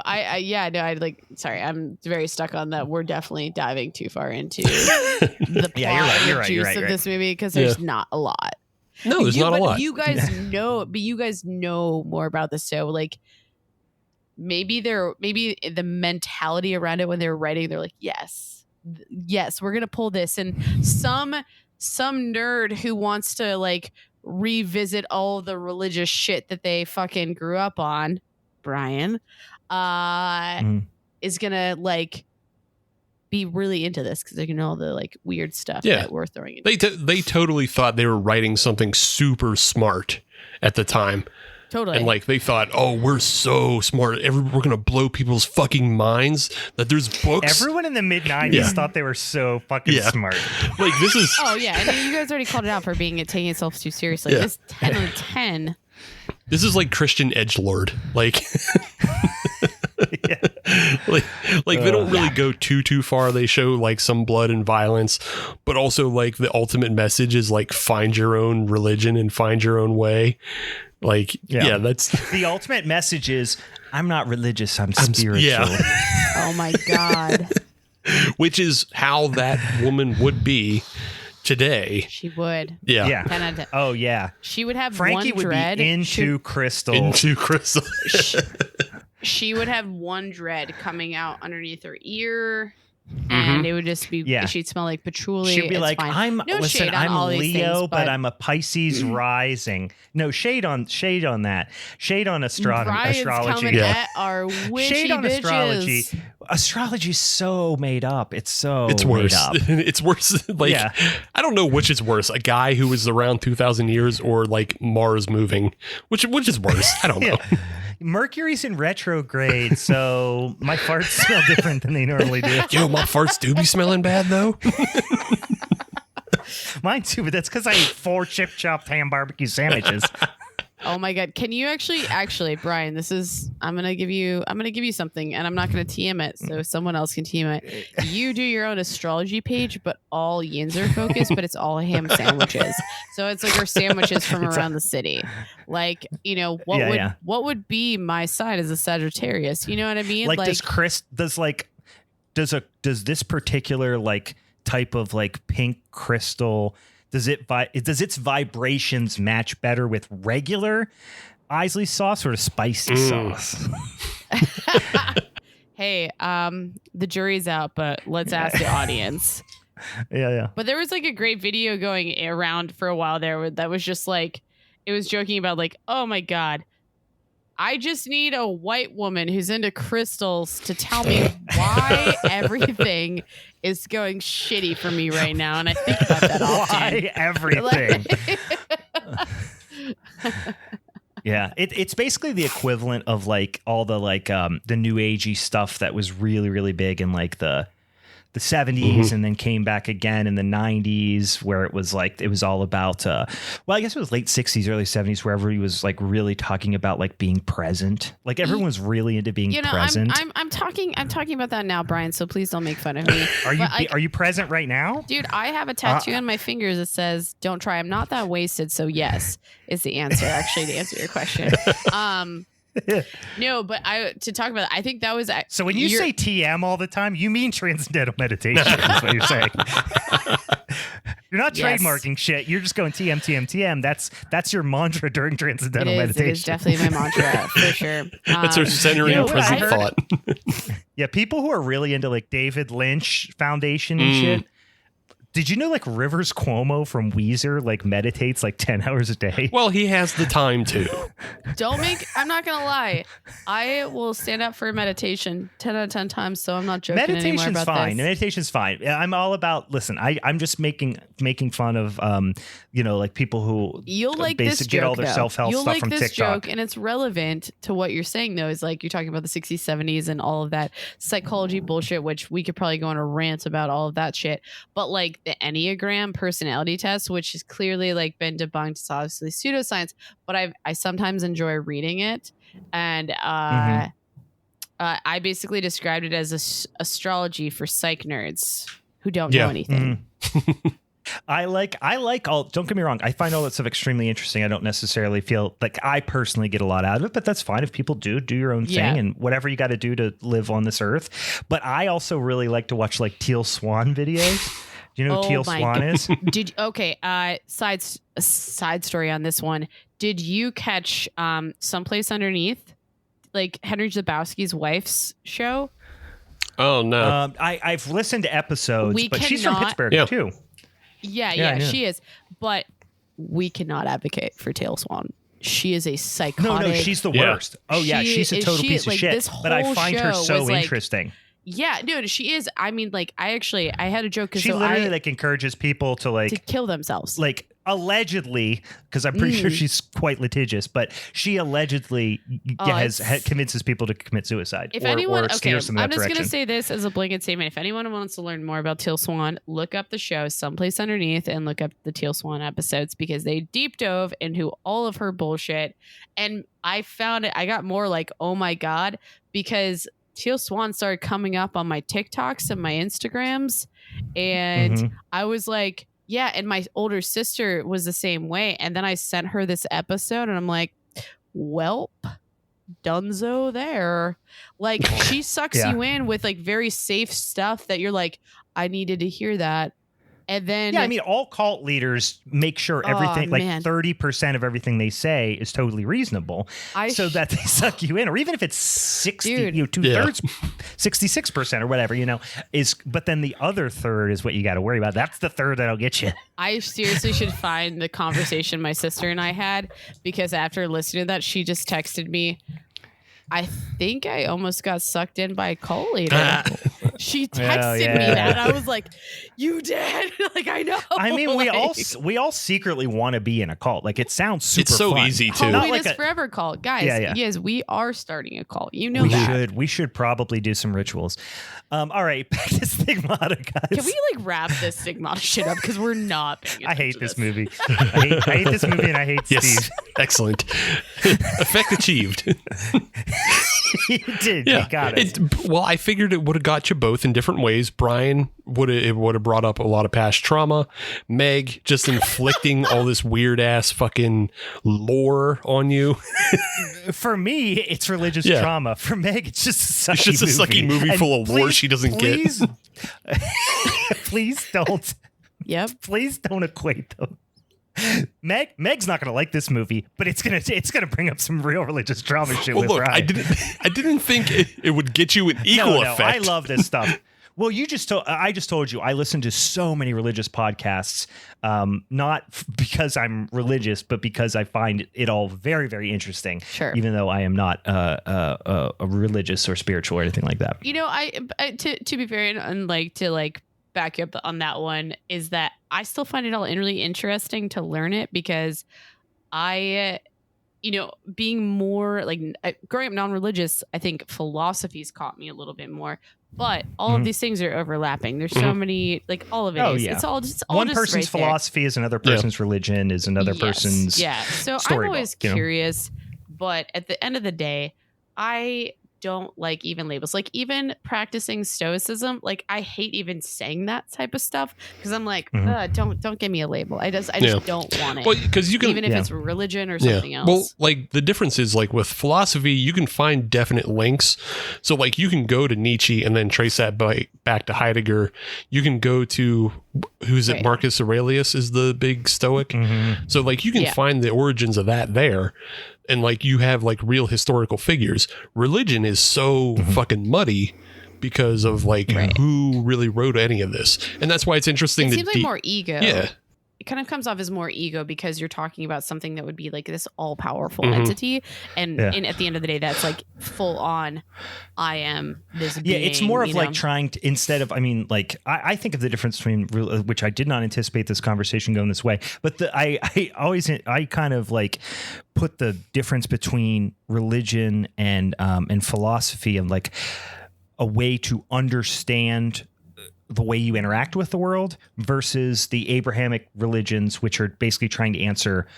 I like. Sorry, I'm very stuck on that. We're definitely diving too far into the plot you're and right, juice you're right, of you're this movie because there's not a lot. no, there's not a lot. You guys know, but you guys know more about this. So like, maybe the mentality around it when they were writing, they're like, yes, we're gonna pull this, and some nerd who wants to like revisit all the religious shit that they fucking grew up on, Brian, is gonna like be really into this because they can know all the like weird stuff that we're throwing in. They totally thought they were writing something super smart at the time. Totally. And like they thought, oh, we're so smart. We're going to blow people's fucking minds that there's books. Everyone in the mid 90s thought they were so fucking smart. Like this is. Oh, yeah. And you guys already called it out for taking itself too seriously. Yeah. This 10 out of 10. This is like Christian edgelord. Like. Like they don't really go too far. They show like some blood and violence, but also like the ultimate message is like find your own religion and find your own way. Like that's the ultimate message is I'm not religious, I'm spiritual. Oh my God. Which is how that woman would be today. She would. Yeah. 10 out of 10. Oh yeah. She would have Frankie one would dread. be into crystal. Into crystal. She would have one dread coming out underneath her ear. And it would just be, she'd smell like patchouli. She'd be like, fine. I'm Leo, but I'm a Pisces rising. No, shade on that. Shade on astrology. Coming at our witchy Shade on bitches. astrology. Astrology's so made up. It's worse. made up. It's worse. Like, I don't know which is worse. A guy who was around 2,000 years or like Mars moving. Which is worse? I don't know. Mercury's in retrograde, so my farts smell different than they normally do. Yo, my farts do be smelling bad though. Mine too, but that's because I ate 4 chip chopped ham barbecue sandwiches. Oh my God. Can you actually, Brian, I'm going to give you something, and I'm not going to TM it. So someone else can TM it. You do your own astrology page, but all Yinzer focused, but it's all ham sandwiches. So it's like our sandwiches from around the city. Like, what would be my sign as a Sagittarius? You know what I mean? Like does this particular like type of like pink crystal, does its vibrations match better with regular Isley sauce or spicy sauce? Hey, the jury's out, but let's ask the audience. Yeah. But there was like a great video going around for a while there that was just like, it was joking about like, oh my God, I just need a white woman who's into crystals to tell me why everything is going shitty for me right now. And I think about that often. Why everything? Yeah, it's basically the equivalent of like all the like the new agey stuff that was really, really big in like the 70s and then came back again in the 90s, where it was like it was all about well, I guess it was late 60s, early 70s, where everybody was like really talking about like being present. Like everyone was really into being present. I'm talking about that now, Brian, so please don't make fun of me. Are you present right now? Dude, I have a tattoo on my fingers that says don't try. I'm not that wasted, so yes is the answer, actually, to answer your question. No, but to talk about it, I think that was so when you say TM all the time, you mean transcendental meditation. Is what you're saying. You're not trademarking shit. You're just going TM. That's your mantra during transcendental meditation. It is definitely my mantra for sure. That's our centering present thought. Yeah, people who are really into like David Lynch Foundation and shit. Did you know like Rivers Cuomo from Weezer like meditates like 10 hours a day? Well, he has the time to. I'm not going to lie. I will stand up for meditation 10 out of 10 times, so I'm not joking anymore about fine. this. Meditation's fine. I'm all about, listen, I'm just making fun of, like people who You'll like this joke, get all their self-help stuff from TikTok. You'll like this joke, and it's relevant to what you're saying, though, is like you're talking about the 60s, 70s, and all of that psychology bullshit, which we could probably go on a rant about all of that shit. But like the Enneagram personality test, which has clearly like been debunked, it's obviously pseudoscience, but I sometimes enjoy reading it, and I basically described it as astrology for psych nerds who don't know anything. I like all, don't get me wrong, I find all that stuff extremely interesting. I don't necessarily feel like I personally get a lot out of it, but that's fine. If people do your own thing and whatever you got to do to live on this earth. But I also really like to watch like Teal Swan videos. Do you know who Teal Swan is? Side story on this one. Did you catch Someplace Underneath, like Henry Zabowski's wife's show? Oh no. I've listened to episodes, but she's from Pittsburgh too. Yeah, she is. But we cannot advocate for Teal Swan. She is a psychotic. No, she's the worst. Oh yeah, she's a total piece of shit. But I find her so interesting. Yeah, dude, she is. I mean, like, I had a joke because she literally like encourages people to kill themselves. Like, allegedly, because I'm pretty sure she's quite litigious, but she allegedly convinces people to commit suicide. If anyone, I'm just going to say this as a blanket statement. If anyone wants to learn more about Teal Swan, look up the show Someplace Underneath and look up the Teal Swan episodes, because they deep dove into all of her bullshit. And I found it, I got more like, oh my God, because Teal Swan started coming up on my TikToks and my Instagrams. And I was like, yeah. And my older sister was the same way. And then I sent her this episode and I'm like, welp, dunzo there. Like she sucks you in with like very safe stuff that you're like, I needed to hear that. And then, I mean, all cult leaders make sure everything, 30% of everything they say is totally reasonable, so that they suck you in, or even if it's 60, 66% or whatever, but then the other third is what you got to worry about. That's the third that'll get you. I seriously should find the conversation my sister and I had, because after listening to that, she just texted me, I think I almost got sucked in by a cult leader. She texted me that. I was like, you did? Like, I know. I mean, we all secretly want to be in a cult. Like, it sounds super It's so fun. easy, too. Holiness Forever cult. Guys, yes, we are starting a cult. You know that. We should probably do some rituals. All right, back to Stigmata, guys. Can we, like, wrap this Stigmata shit up? Because we're not paying attention. I hate this movie. I hate this movie, and I hate Steve. Excellent. Effect achieved. You did. You got it. Well, I figured it would have got you both in different ways. Brian would have brought up a lot of past trauma. Meg just inflicting all this weird ass fucking lore on you. For me, it's religious trauma. For Meg, it's just a sucky movie. It's just a sucky movie full of lore she doesn't get. Please don't. Yep. Please don't equate them. Meg's not gonna like this movie, but it's gonna bring up some real religious trauma shit with her. I didn't think it would get you an equal effect. I love this stuff. Well, I just told you I listen to so many religious podcasts, not because I'm religious, but because I find it all very, very interesting. Sure. Even though I am not a religious or spiritual or anything like that. You know, I to be fair and like to like back you up on that one is that I still find it all really interesting to learn it because I, you know, being more like growing up non-religious, I think philosophy's caught me a little bit more. But all of these things are overlapping. There's so many, like all of it is. It's all just one person's philosophy is another person's religion is another person's So storybook, I'm always curious, but at the end of the day, I don't like even labels. Like even practicing stoicism, like I hate even saying that type of stuff because I'm like, don't give me a label. I just don't want it. Well, because you can, even if it's religion or something else. Well, like the difference is like with philosophy, you can find definite links. So like you can go to Nietzsche and then trace that back to Heidegger. You can go to who's it? Marcus Aurelius is the big Stoic. So like you can find the origins of that there. And like you have like real historical figures. Religion is so fucking muddy because of like who really wrote any of this. And that's why it's interesting. It seems like more ego. Yeah. It kind of comes off as more ego because you're talking about something that would be like this all powerful entity. And at the end of the day, that's like full on, I am this being. Yeah, it's more of like trying to, instead of, I mean, like, I think of the difference between, which I did not anticipate this conversation going this way, but I kind of like put the difference between religion and philosophy and like a way to understand the way you interact with the world versus the Abrahamic religions, which are basically trying to answer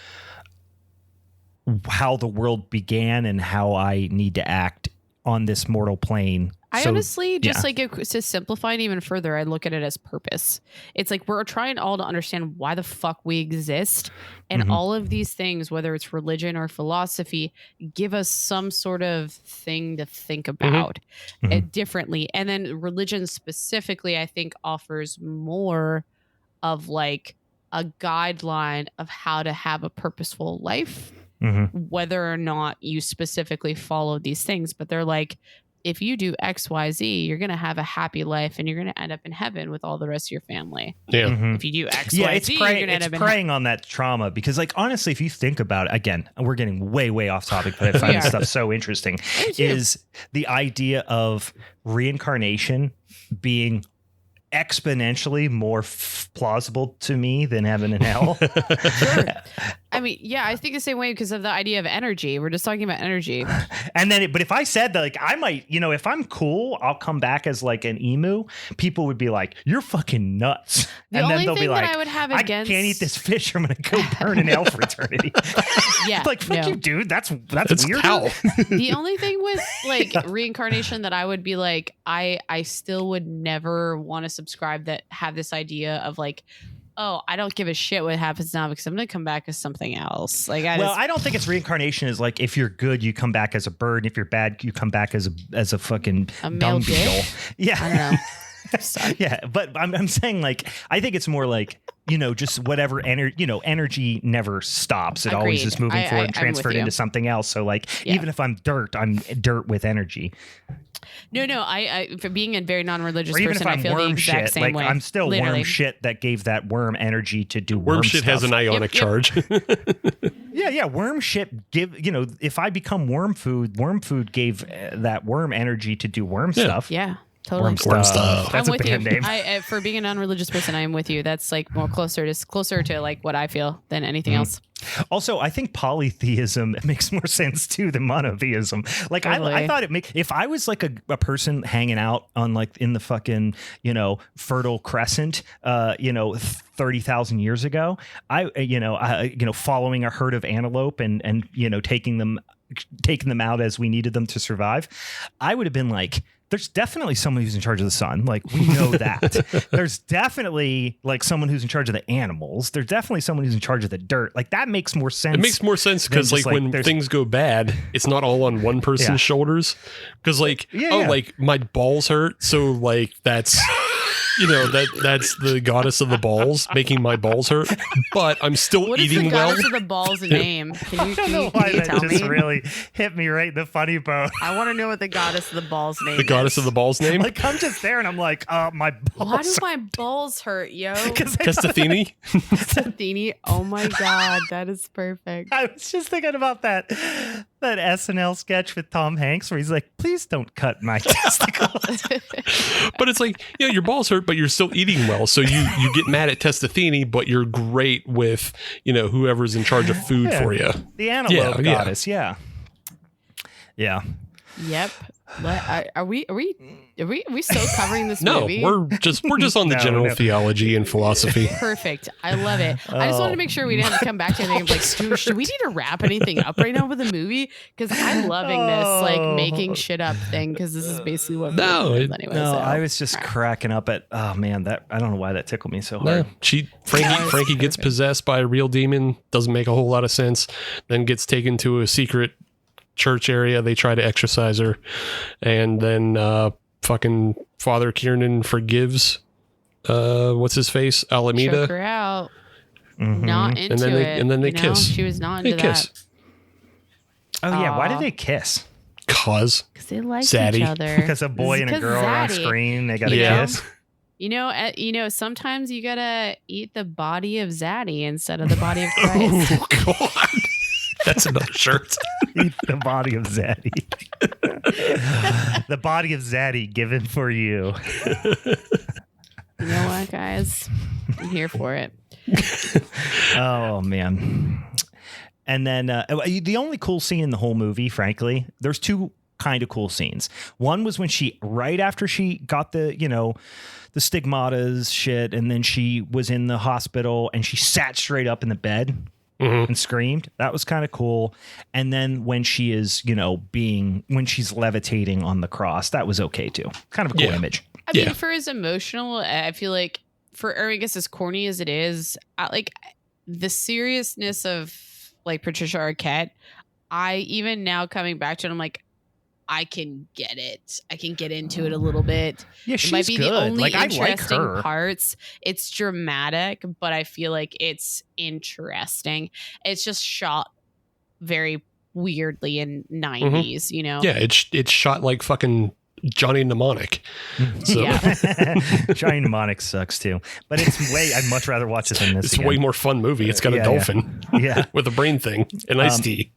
how the world began and how I need to act on this mortal plane. I honestly just like to simplify it even further. I look at it as purpose. It's like we're trying all to understand why the fuck we exist. And all of these things, whether it's religion or philosophy, give us some sort of thing to think about differently. And then religion specifically, I think, offers more of like a guideline of how to have a purposeful life, whether or not you specifically follow these things. But they're like, if you do X, Y, Z, you're going to have a happy life and you're going to end up in heaven with all the rest of your family. Yeah. If you do X, Y, Z, you're going to end up in preying on that trauma because, like, honestly, if you think about it, again, we're getting way, way off topic, but I find this stuff so interesting, is the idea of reincarnation being exponentially more plausible to me than heaven and hell. Sure. I mean, yeah, I think the same way because of the idea of energy. We're just talking about energy. And then, but if I said that, like, I might, you know, if I'm cool, I'll come back as like an emu. People would be like, "You're fucking nuts." The and only then they'll thing be like, that I would have "I against can't eat this fish. I'm going to go burn in hell for eternity." Yeah, like fuck you, dude. That's weird. Hell. The only thing with like reincarnation that I would be like, I still would never want to subscribe that have this idea of like, oh, I don't give a shit what happens now because I'm going to come back as something else. Like, I don't think it's reincarnation is like if you're good, you come back as a bird. And if you're bad, you come back as a fucking dung beetle. Yeah. I don't know. Sorry. Yeah. But I'm saying like, I think it's more like, you know, just whatever energy never stops. It always is moving forward and transferred into something else. So like, even if I'm dirt with energy. No, I for being a very non-religious or even person, if I'm I feel worm the exact shit, same like way. I'm still worm shit that gave that worm energy to do worm shit stuff. has an ionic charge. Yeah, worm shit if I become worm food gave that worm energy to do worm stuff. Yeah. Totally. Worm stuff. I'm That's with a band you. name. For being a non-religious person, I am with you. That's like more closer to like what I feel than anything else. Also, I think polytheism makes more sense too than monotheism. Like Totally. I thought if I was like a person hanging out on like in the fucking, Fertile Crescent, 30,000 years ago, following a herd of antelope and taking them out as we needed them to survive, I would have been like, there's definitely someone who's in charge of the sun. Like, we know that. There's definitely like someone who's in charge of the animals. There's definitely someone who's in charge of the dirt. Like, that makes more sense. It makes more sense because like when things go bad, it's not all on one person's shoulders. Because like, like my balls hurt. So like that's that's the goddess of the balls, making my balls hurt. But I'm still What eating is the well. goddess of the balls name? Can you, I don't can know you, why can you that tell just me? really hit me right in the funny bone. I want to know what the goddess of the balls name The goddess is. of the balls name? Like I'm just there and I'm like, my balls. Why do my balls hurt, yo? Testathini? Athene. Oh my god, that is perfect. I was just thinking about that SNL sketch with Tom Hanks where he's like, please don't cut my testicles. But it's like, your balls hurt, but you're still eating well. So you get mad at Testathini, but you're great with, whoever's in charge of food for you. The antelope Yeah. goddess, yeah. Yep. Are we still covering this No, movie? we're just on the No, general no. theology and philosophy. Perfect. I love it. I just wanted to make sure we didn't have to come back to anything. Like, should we need to wrap anything up right now with the movie? Because I'm loving this, like, making shit up thing. Because this is basically what. Anyway. No, so. I was just cracking up at, oh man, that I don't know why that tickled me so hard. No, Frankie gets possessed by a real demon. Doesn't make a whole lot of sense. Then gets taken to a secret church area. They try to exorcise her, and then fucking Father Kiernan forgives what's his face, Alameda. Choke her out. Mhm. Not into it. And then they kiss. She was not into They kiss. that. Oh yeah, why Aw. did they kiss? Cause Because they like Zaddy. each other. Because a boy and a 'Cause girl are on Zaddy. screen, they got to Yeah. kiss. Sometimes you gotta eat the body of Zaddy instead of the body of Christ. oh god, that's another shirt. Eat the body of Zaddy. The body of Zaddy given for you. You know what, guys? I'm here for it. Oh man. And then the only cool scene in the whole movie, frankly, there's two kind of cool scenes. One was when right after she got the stigmatas shit, and then she was in the hospital and she sat straight up in the bed and screamed. That was kind of cool. And then when she is, when she's levitating on the cross, that was okay too. Kind of a cool image. I mean, for as emotional, I feel like I guess as corny as it is, like the seriousness of like Patricia Arquette, I even now coming back to it, I'm like, I can get it. I can get into it a little bit. Yeah, she's it might be good. the only Like, I like interesting her. parts. It's dramatic, but I feel like it's interesting. It's just shot very weirdly in 90s, Yeah, it's shot like fucking Johnny Mnemonic. So Yeah. Johnny Mnemonic sucks too, but I'd much rather watch it than this. it's again. a way more fun movie. It's got a dolphin Yeah. with a brain thing and iced tea.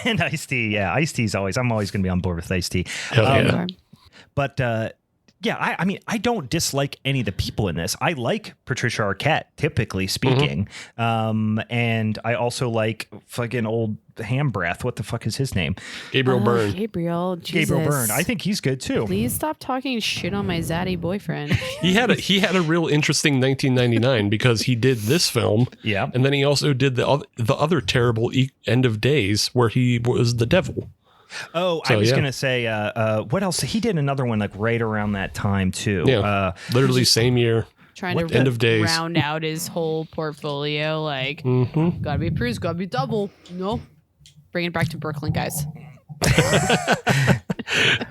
And Ice-T, yeah. Ice-T's I'm always going to be on board with Ice-T. Hell yeah. But I mean, I don't dislike any of the people in this. I like Patricia Arquette, typically speaking. And I also like fucking old ham breath. What the fuck is his name? Gabriel Byrne. Gabriel. Jesus. Gabriel Byrne. I think he's good too. Please stop talking shit on my zaddy boyfriend. He had a real interesting 1999 because he did this film. Yeah. And then he also did the other terrible End of Days where he was the devil. Oh, I was going to say, what else? He did another one like right around that time too. Yeah. Literally same year. Trying to End of Days. round out his whole portfolio. Like, gotta be Bruce, gotta be double. No. Bring it back to Brooklyn, guys.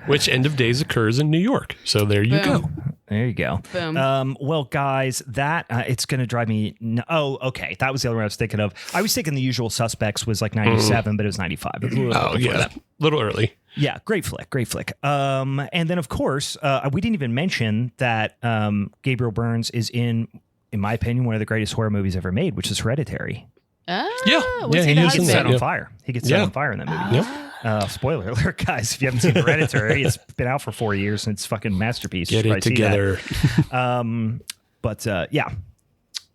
Which End of Days occurs in New York. So there you Boom. go. There you go. Boom. Well, guys, that it's going to drive me. Oh, okay. That was the other one I was thinking of. I was thinking The Usual Suspects was like 97, but it was 95. It was a little bit before that. A little early. Yeah, great flick. And then, of course, we didn't even mention that Gabriel Byrne is in my opinion, one of the greatest horror movies ever made, which is Hereditary. What's he the is He in gets that, set on yeah. fire. He gets set on fire in that movie. Spoiler alert, guys. If you haven't seen Hereditary, it's been out for 4 years and it's a fucking masterpiece. Get You it should probably see together. that. Yeah.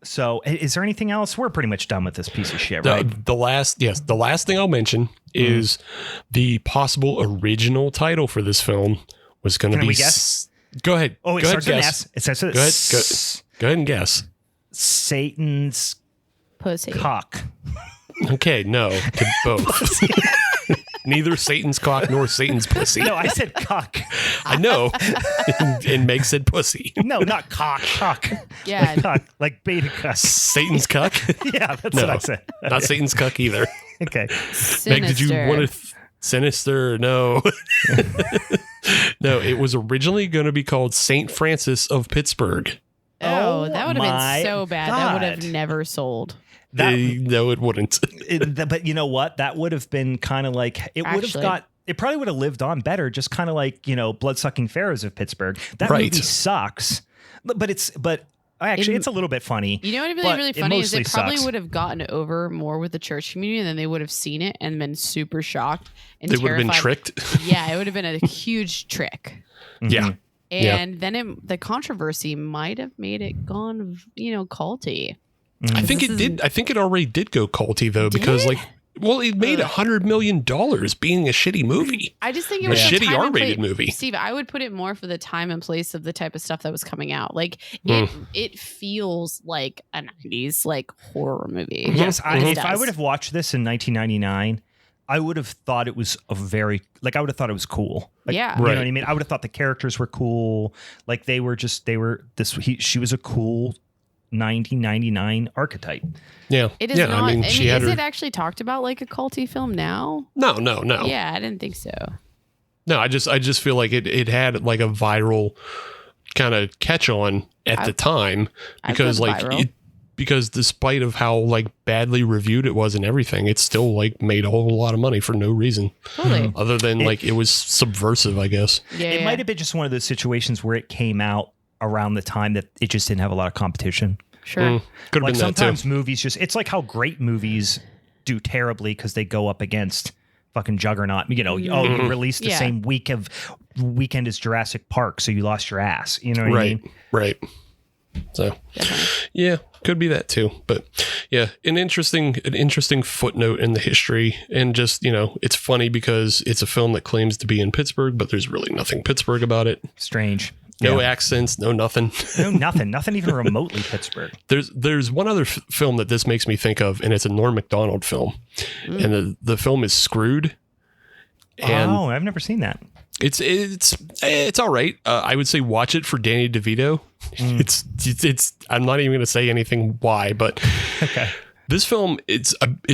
So is there anything else? We're pretty much done with this piece of shit, right? The last thing I'll mention is the possible original title for this film was going to be. Can we guess? Go ahead. Oh, it Go ahead, starts with an guess. S. It starts with Go ahead and guess. Satan's pussy? cock. Okay, no, to both. Neither Satan's cock nor Satan's pussy. No, I said cock. I know. And Meg said pussy. No, not cock. Cock. Yeah. Like cock. Like beta cuck. Satan's cuck? Yeah, that's No, what I said. not Satan's cuck either. Okay. Sinister. Meg, did you want to... Sinister? No. No, it was originally going to be called St. Francis of Pittsburgh. Oh, that would have been so bad. That would have never sold. No, it wouldn't. But you know what? That would have been kind of like it would have got. It probably would have lived on better, just kind of like Bloodsucking Pharaohs of Pittsburgh. That movie sucks, but it's a little bit funny. You know what would be really funny is it probably would have gotten over more with the church community, and then they would have seen it and been super shocked and they terrified. Would have been tricked. Yeah, it would have been a huge trick. Yeah. And then the controversy might have made it gone, culty. I think it did. I think it already did go culty though, because it made $100 million being a shitty movie. I just think it was a shitty R-rated movie. Steve, I would put it more for the time and place of the type of stuff that was coming out. Like it feels like a 90s like horror movie. Yes, if I would have watched this in 1999, I would have thought it was I would have thought it was cool. Like, yeah. You know what I mean? I would have thought the characters were cool. Like she was a cool 1999 archetype. Yeah. It is not. I mean, is it actually talked about like a culty film now? No. Yeah, I didn't think so. No, I just feel like it had like a viral kind of catch on at the time because despite of how like badly reviewed it was and everything, it still like made a whole lot of money for no reason. Totally. Other than it was subversive, I guess. Yeah, it might have been just one of those situations where it came out around the time that it just didn't have a lot of competition. Sure. Could have like been sometimes that too. Movies it's like how great movies do terribly because they go up against fucking juggernaut. You released the same weekend as Jurassic Park, so you lost your ass. You know what I mean? Right. So, yeah, could be that too. But yeah, an interesting footnote in the history, and just it's funny because it's a film that claims to be in Pittsburgh, but there's really nothing Pittsburgh about it. Strange. No accents, no nothing. Nothing even remotely Pittsburgh. There's one other film that this makes me think of, and it's a Norm Macdonald film, and the film is Screwed. And I've never seen that. It's all right. I would say watch it for Danny DeVito. It's I'm not even going to say anything why, but okay. This film, it's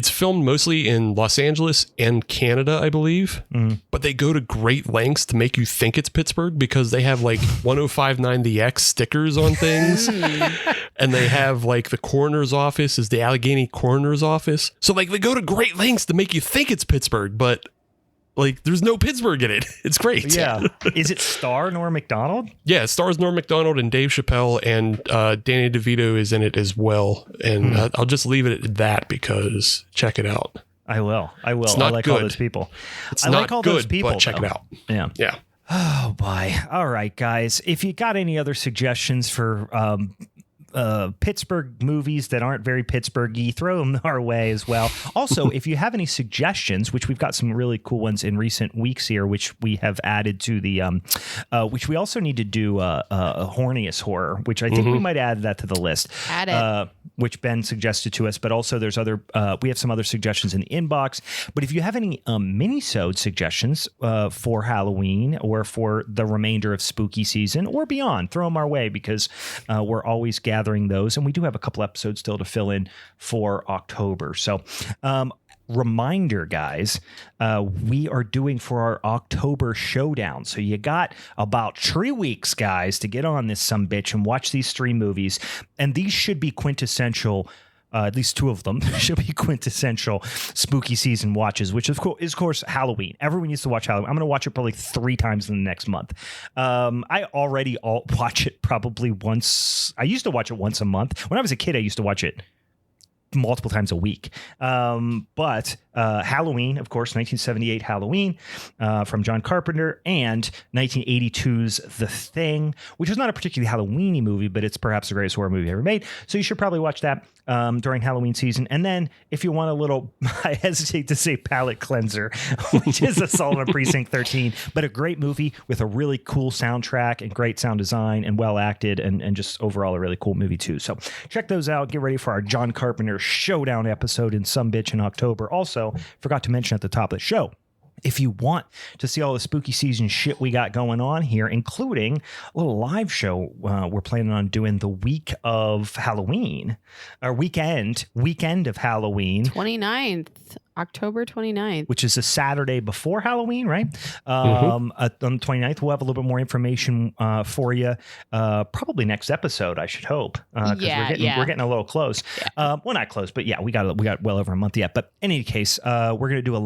filmed mostly in Los Angeles and Canada, I believe, but they go to great lengths to make you think it's Pittsburgh because they have like 1059 The X stickers on things, and they have like the coroner's office is the Allegheny coroner's office. So like they go to great lengths to make you think it's Pittsburgh, but like there's no Pittsburgh in it. It's great. Yeah. Is it star Norm Macdonald? Yeah, it stars Norm Macdonald and Dave Chappelle, and Danny DeVito is in it as well. And I'll just leave it at that because check it out. I will. It's not I like good. all those people. It's not like all good, those people, but check it out. Yeah. Oh boy. All right, guys. If you got any other suggestions for Pittsburgh movies that aren't very Pittsburghy, throw them our way as well. Also, if you have any suggestions, which we've got some really cool ones in recent weeks here, which we have added to the which we also need to do a horniest horror, which I think we might add that to the list. Add it. Which Ben suggested to us, but also there's other we have some other suggestions in the inbox. But if you have any minisode suggestions for Halloween or for the remainder of spooky season or beyond, throw them our way because we're always gathering those, and we do have a couple episodes still to fill in for October. So reminder, guys, we are doing for our October Showdown. So you got about 3 weeks, guys, to get on this sumbitch and watch these 3 movies. And these should be quintessential, at least 2 of them should be quintessential spooky season watches, which is of course Halloween. Everyone needs to watch Halloween. I'm going to watch it probably 3 times in the next month. I already watch it probably once. I used to watch it once a month. When I was a kid, I used to watch it multiple times a week. But Halloween, of course, 1978 Halloween from John Carpenter, and 1982's The Thing, which is not a particularly Halloween-y movie, but it's perhaps the greatest horror movie ever made. So you should probably watch that during Halloween season. And then if you want a little, I hesitate to say palate cleanser, which is Assault on Precinct 13, but a great movie with a really cool soundtrack and great sound design and well acted and just overall a really cool movie too. So check those out. Get ready for our John Carpenter Showdown episode in some bitch in October. Also, forgot to mention at the top of the show, if you want to see all the spooky season shit we got going on here, including a little live show we're planning on doing the week of Halloween, or weekend of Halloween. 29th October 29th. which is a Saturday before Halloween, right? On the 29th, we'll have a little bit more information for you. Probably next episode, I should hope. We're getting a little close. Yeah. Well, not close, but yeah, we got well over a month yet. But in any case, we're going to do a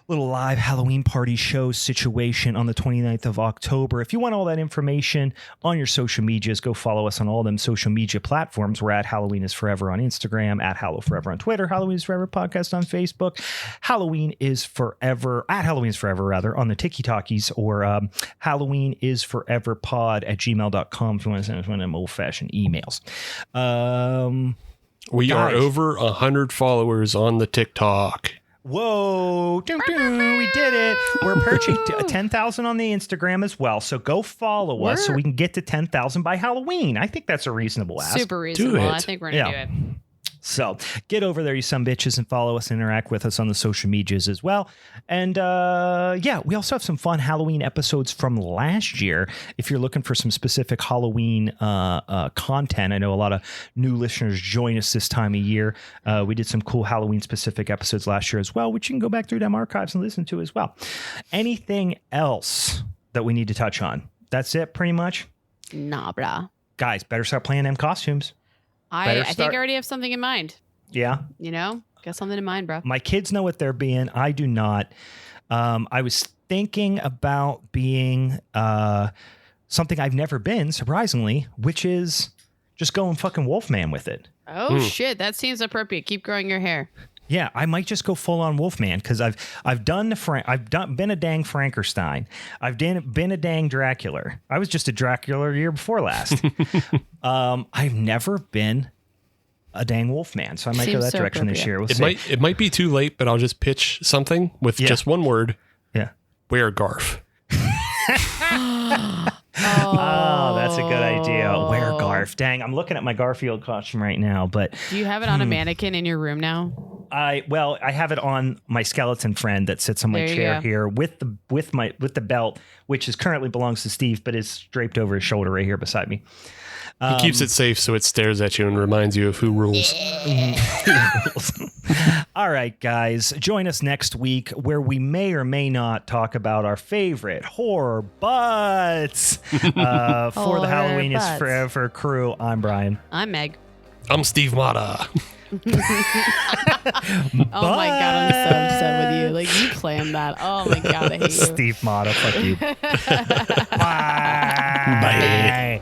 little live Halloween party show situation on the 29th of October. If you want all that information on your social medias, go follow us on all them social media platforms. We're at Halloween is Forever on Instagram, at Hallow Forever on Twitter, Halloween is Forever podcast on Facebook, Halloween is Forever on the TikTokies, or Halloween is Forever pod at gmail.com if you want to send us one of them old fashioned emails. We are over 100 followers on the TikTok. Whoa, we did it. We're approaching 10,000 on the Instagram as well. So go follow us so we can get to 10,000 by Halloween. I think that's a reasonable ask. Super reasonable. I think we're going to do it. So get over there, you some bitches, and follow us, interact with us on the social medias as well. And we also have some fun Halloween episodes from last year. If you're looking for some specific Halloween content, I know a lot of new listeners join us this time of year. We did some cool Halloween specific episodes last year as well, which you can go back through them archives and listen to as well. Anything else that we need to touch on? That's it, pretty much. Nah, brah. Guys, better start playing them costumes. I think I already have something in mind. Yeah. Got something in mind, bro. My kids know what they're being. I do not. I was thinking about being something I've never been, surprisingly, which is just going fucking Wolfman with it. Oh, shit. That seems appropriate. Keep growing your hair. Yeah, I might just go full on Wolfman because I've been a dang Frankenstein. I've been a dang Dracula. I was just a Dracula year before last. I've never been a dang Wolfman, so I might go that direction this year. It might be too late, but I'll just pitch something with just one word. Yeah, wear Garf. Oh, that's a good idea. Wear Garf. Dang, I'm looking at my Garfield costume right now, but do you have it on a mannequin in your room now? I have it on my skeleton friend that sits on my chair here with the belt, which currently belongs to Steve, but is draped over his shoulder right here beside me. He keeps it safe so it stares at you and reminds you of who rules. All right, guys. Join us next week where we may or may not talk about our favorite horror butts for the Halloween is Forever crew. I'm Brian. I'm Meg. I'm Steve Mata. Oh my God, I'm so upset with you. Like, you planned that. Oh my God, I hate you. Steve Mata, fuck you. Bye. Bye.